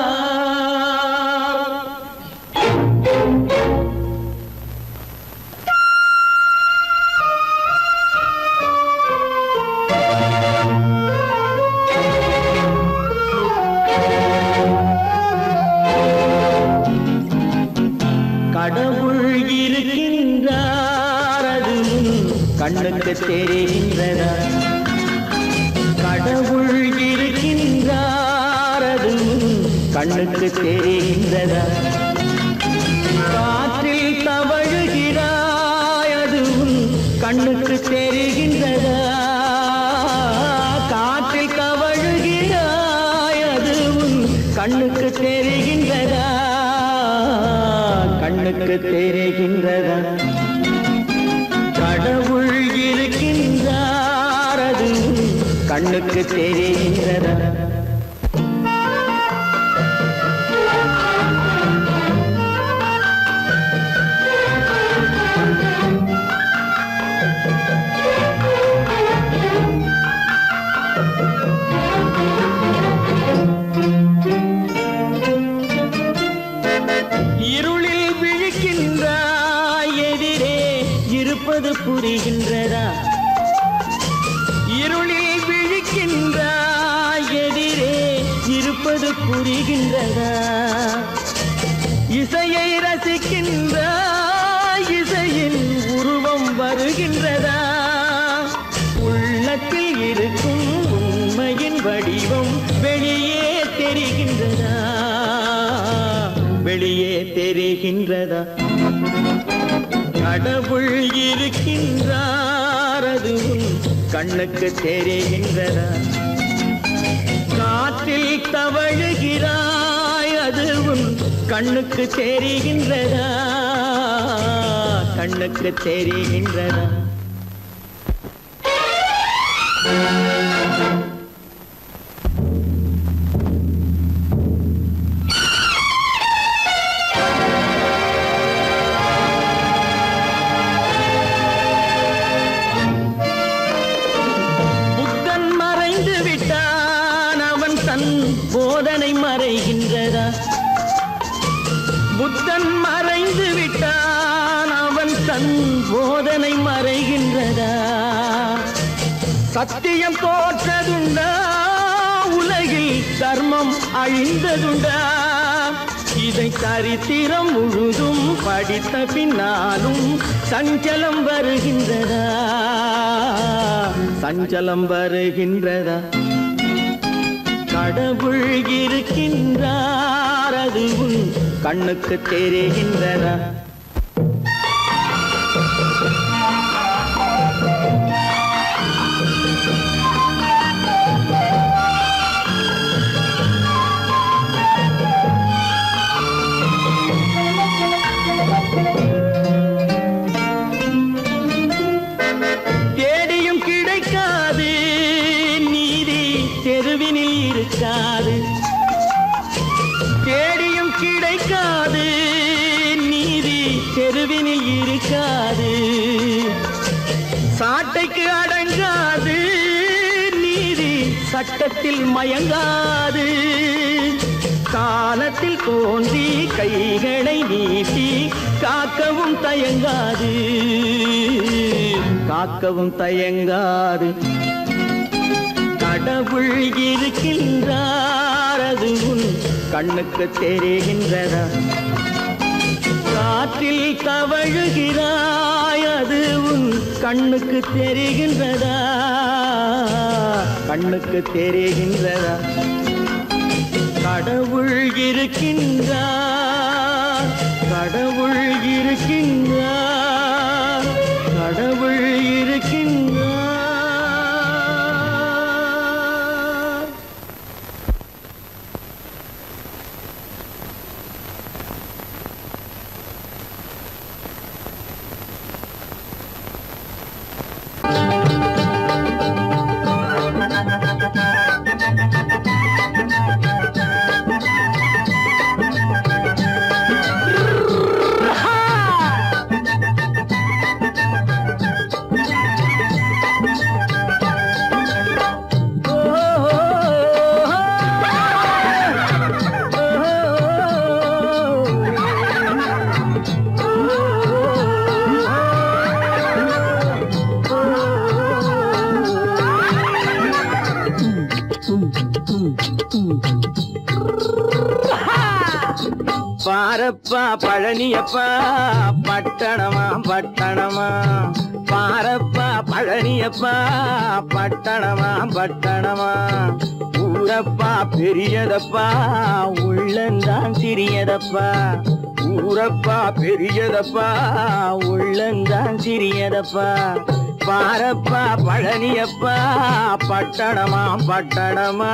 கடவுள் இருக்கின்றார். அது கண்ணுக்கு தெரிகின்றதா? கடவுள் இருக்கின்றார். அது கண்ணுக்கு தெரிகின்றதா? காற்றில் தவழுகிறாய். அது கண்ணுக்கு தெரிகின்றதா? காற்றில் தவழுகிறாய். அது கண்ணுக்கு தெரிகின்றதா? கண்ணுக்கு தெரிகின்றதா? கடவுள் இருக்கின்றார். அது கண்ணுக்கு தெரிகின்றதா? இருளில் விழிக்கின்றாய். எதிரே இருப்பது புரிகின்றதா? இருளில் விழிக்கின்றாய். எதிரே இருப்பது புரிகின்றதா? இசையை ரசிக்கின்றாய். இசையின் உருவம் வருகின்றதா? உள்ளத்தில் இருக்கும் உண்மையின் வடிவம் வெளியே தெரிகின்றதா? வெளியே தெரிகின்றதா? கடவுள் இருக்கின்றார். அது உன் கண்ணுக்கு தெரிகின்றதா? காற்றில் தவழுகிறாய், அது உன் கண்ணுக்கு தெரிகின்றதா? கண்ணுக்கு தெரிகின்றதா? புத்தன் மறைந்து விட்டான், அவன் தன் போதனை மறைகின்றதா? புத்தன் மறைந்து விட்டான், அவன் தன் போதனை மறைகின்றதா? சத்தியம் தோற்றதுண்டா? உலகில் தர்மம் அழிந்ததுண்டா? இதை சரித்திரம் முழுதும் படித்த பின்னாலும் சஞ்சலம் வருகின்றதா? சஞ்சலம் வருகின்றதா? கடவுள் இருக்கின்றார், அது உன் கண்ணுக்கு தெரிகின்றதா? தேடியும் கிடைக்காது நீதி, தெருவினில் இருக்காது. தேடியும் கிடைக்காது நீதி, தெருவினில் இருக்காது. சாட்டைக்கு அடங்காது நீதி, சட்டத்தில் மயங்காது. காலத்தில் தோன்றி கைகளை நீட்டி காக்கவும் தயங்காது, காக்கவும் தயங்காது. கடவுள் இருக்கின்றார், அது உன் கண்ணுக்கு தெரிகின்றதா? காற்றில் தவழுகிறாய், அது உன் கண்ணுக்கு தெரிகின்றதா? கண்ணுக்கு தெரிகின்றதா? கடவுள் இருக்கின்றார், கடவுள் இருக்கின்றார், கடவுள் இருக்கின்றார். பாரப்பா பழனியப்பா பட்டணமா பட்டணமா, பாரப்பா பழனியப்பா பட்டணமா பட்டணமா. ஊரப்பா பெரியதப்பா, உள்ளந்தான் சிறியதப்பா. ஊரப்பா பெரியதப்பா, உள்ளந்தான் சிறியதப்பா. பாரப்பா பழனியப்பா பட்டணமா பட்டணமா.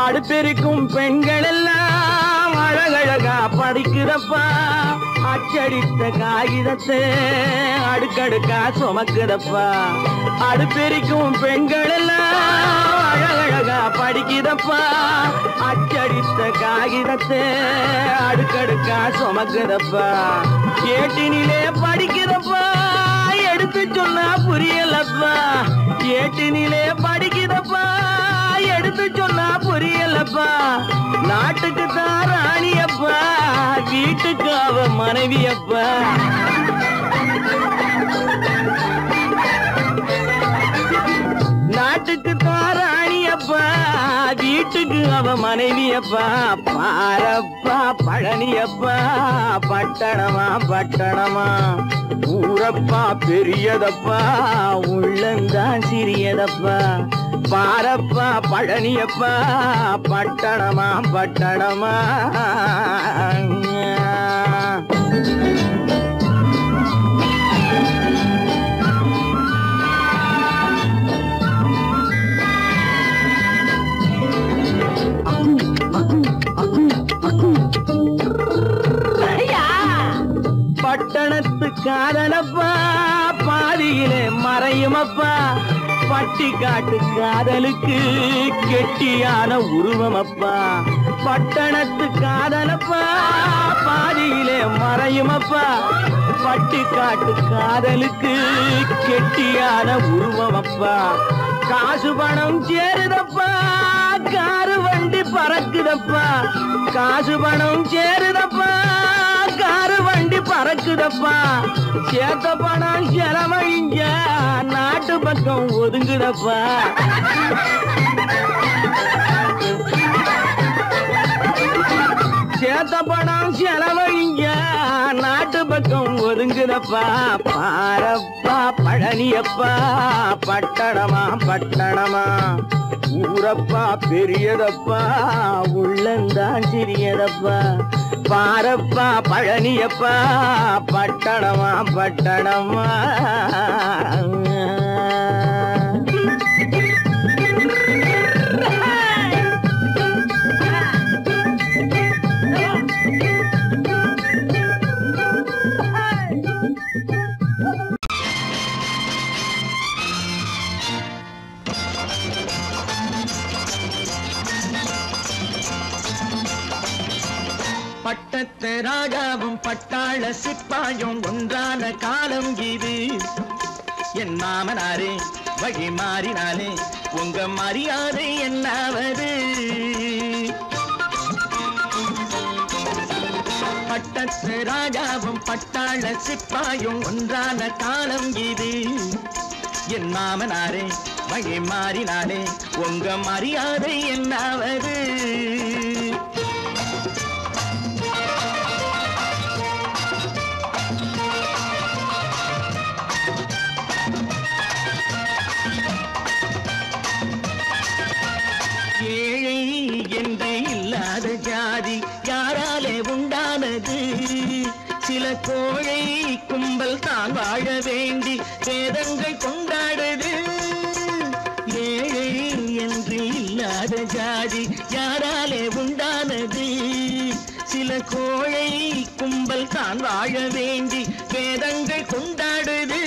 அடுப்பெருக்கும் பெண்கள் எல்லாம் அழகழகா படிக்கிறப்பா. அச்சடித்த காகிதத்தை அடுக்கடுக்கா சுமக்குதப்பா. அடுப்பெருக்கும் பெண்கள் எல்லாம் அழகழகா படிக்கிறப்பா. அச்சடித்த காகிதத்தை அடுக்கடுக்கா சுமக்குதப்பா. ஏட்டினிலே படிக்கிறப்பா, எடுத்து சொன்னா புரியலப்பா. ஏட்டினிலே படிக்கிறப்பா, எடுத்து சொன்னா புரியலப்பா. நாட்டுக்கு தான் ராணியப்பா, வீட்டுக்கு அவ மனைவியப்பா. நாட்டுக்கு தான் ராணியப்பா, அப்பா வீட்டுக்கு அவ மனைவியப்பா பாரப்பா பழனியப்பா பட்டணமா பட்டணமா ஊரப்பா பெரியதப்பா உள்ளந்தான் சிறியதப்பா பாரப்பா பழனியப்பா பட்டணமா பட்டணமா பட்டணத்து காதலப்பா பாதியிலே மறையுமப்பா பட்டி காட்டு காதலுக்கு கெட்டியான உருவமப்பா பட்டணத்து காதலப்பா பாதியிலே மறையுமப்பா பட்டி காட்டு காதலுக்கு கெட்டியான உருவமப்பா காசு பணம் சேருதப்பா காரு வண்டி பறக்குதப்பா காசு பணம் சேருதப்பா காரு வண்டி பறக்குதப்பா சேத்த பணம் செலவழிஞ்ச நாட்டு பக்கம் ஒதுங்குதப்பா சேத்த பணம் செலவழிஞ்ச நாட்டு பக்கம் ஒதுங்குதப்பா பாரப்பா பழனியப்பா பட்டணமா பட்டணமா ஊரப்பா பெரியதப்பா உள்ளந்தான் சிறியதப்பா பாரப்பா பழனியப்பா பட்டணமா பட்டணமா பட்டத்து ராஜாவும் பட்டாள சிப்பாயும் ஒன்றான காலம் இது என் மாமனாரே வழி மாறினாலே உங்க மரியாதை என்னாவது பட்டத்து ராஜாவும் பட்டாள சிப்பாயும் ஒன்றான காலம் இது என் மாமனாரே வழி மாறினாலே உங்க மரியாதை என்னாவது ஜாதி யாராலே உண்டானது சில கோழை கும்பல் தான் வாழ வேண்டி வேதங்கள் கொண்டாடுது ஏழை என்று இல்லாத ஜாதி யாராலே உண்டானது சில கோழை கும்பல் தான் வாழ வேண்டி வேதங்கள் கொண்டாடுது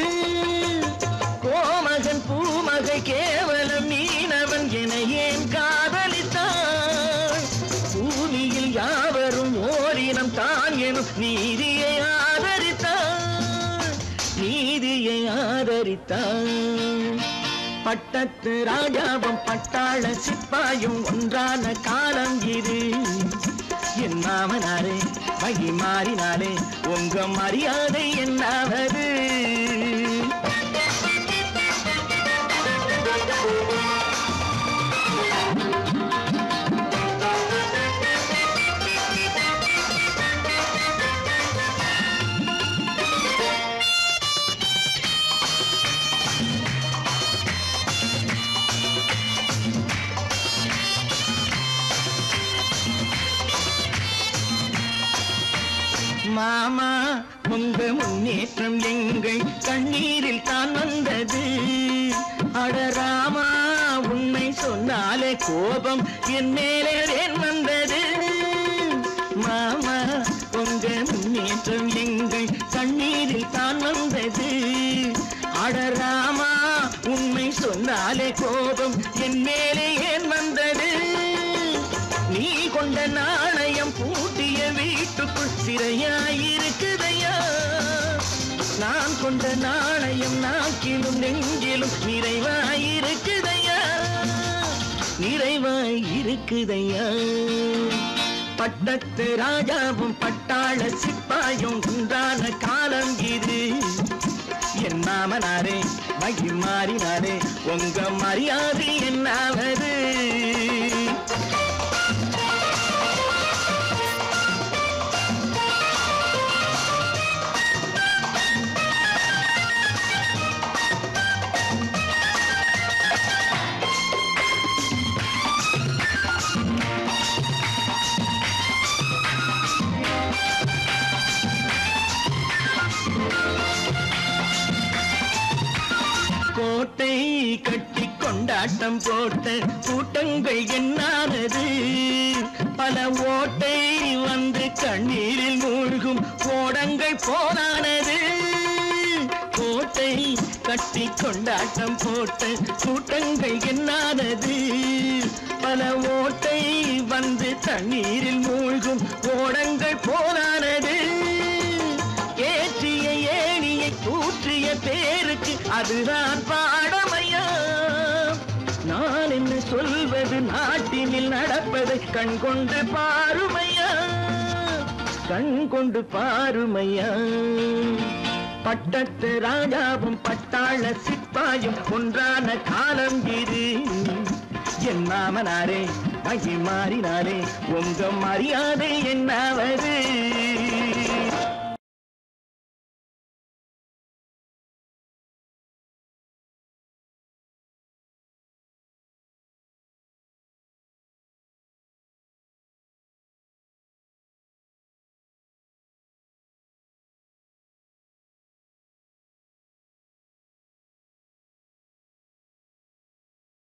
கோமகன் பூமகை கேவலம் மீனவன் என ஏன் காதலித்தான் பூமியில் யாவரும் ஓரினம் தான் எனும் நீதியை ஆதரித்தான் பட்டத்து ராஜாவும் பட்டாள சிப்பாயும் ஒன்றான காலம் இது என் மாமனாரே வழி மாறினாலே உங்க மரியாதை என்னாவது மாமா உங்க முன்னேற்றம் எங்கள் கண்ணீரில் தான் வந்தது அடராமா உண்மை சொன்னாலே கோபம் என் மேலே ஏன் வந்தது மாமா உங்க முன்னேற்றம் எங்கள் கண்ணீரில் தான் வந்தது அடராமா உண்மை சொன்னாலே கோபம் என் மேலே ஏன் வந்தது நீ கொண்ட நாணயம் பூட்டிய வீட்டுக்குள் சிறையாயிருக்குதையா நான் கொண்ட நாணயம் நாக்கிலும் நெஞ்சிலும் நிறைவாயிருக்குதையா நிறைவாயிருக்குதையா பட்டத்து ராஜாவும் பட்டாள சிப்பாயும் உண்டான காலம் இது என் மாமனாரே மகி மாறினாரே உங்க மரியாதை என்னாவது கோட்டை கட்டி கொண்டாட்டம் போட்ட கூட்டங்கள் என்னானது பல ஓட்டை வந்து கண்ணீரில் மூழ்கும் ஓடங்கள் போனானது கோட்டை கட்டி கொண்டாட்டம் போட்ட கூட்டங்கள் என்னானது பல ஓட்டை வந்து தண்ணீரில் மூழ்கும் ஓடங்கள் போனானது ஏற்றிய ஏணியை தூற்றிய பேருக்கு அதுதான் பாடமையா நான் என்ன சொல்வது நாட்டினில் நடப்பதை கண் கொண்டு பாருமையா கண் கொண்டு பாருமையா பட்டத்து ராஜாவும் பட்டாள சிப்பாயும் ஒன்றான காலம் இது என் மாமனாரே மகி மாறினாரே உங்க மரியாதை என்னாவது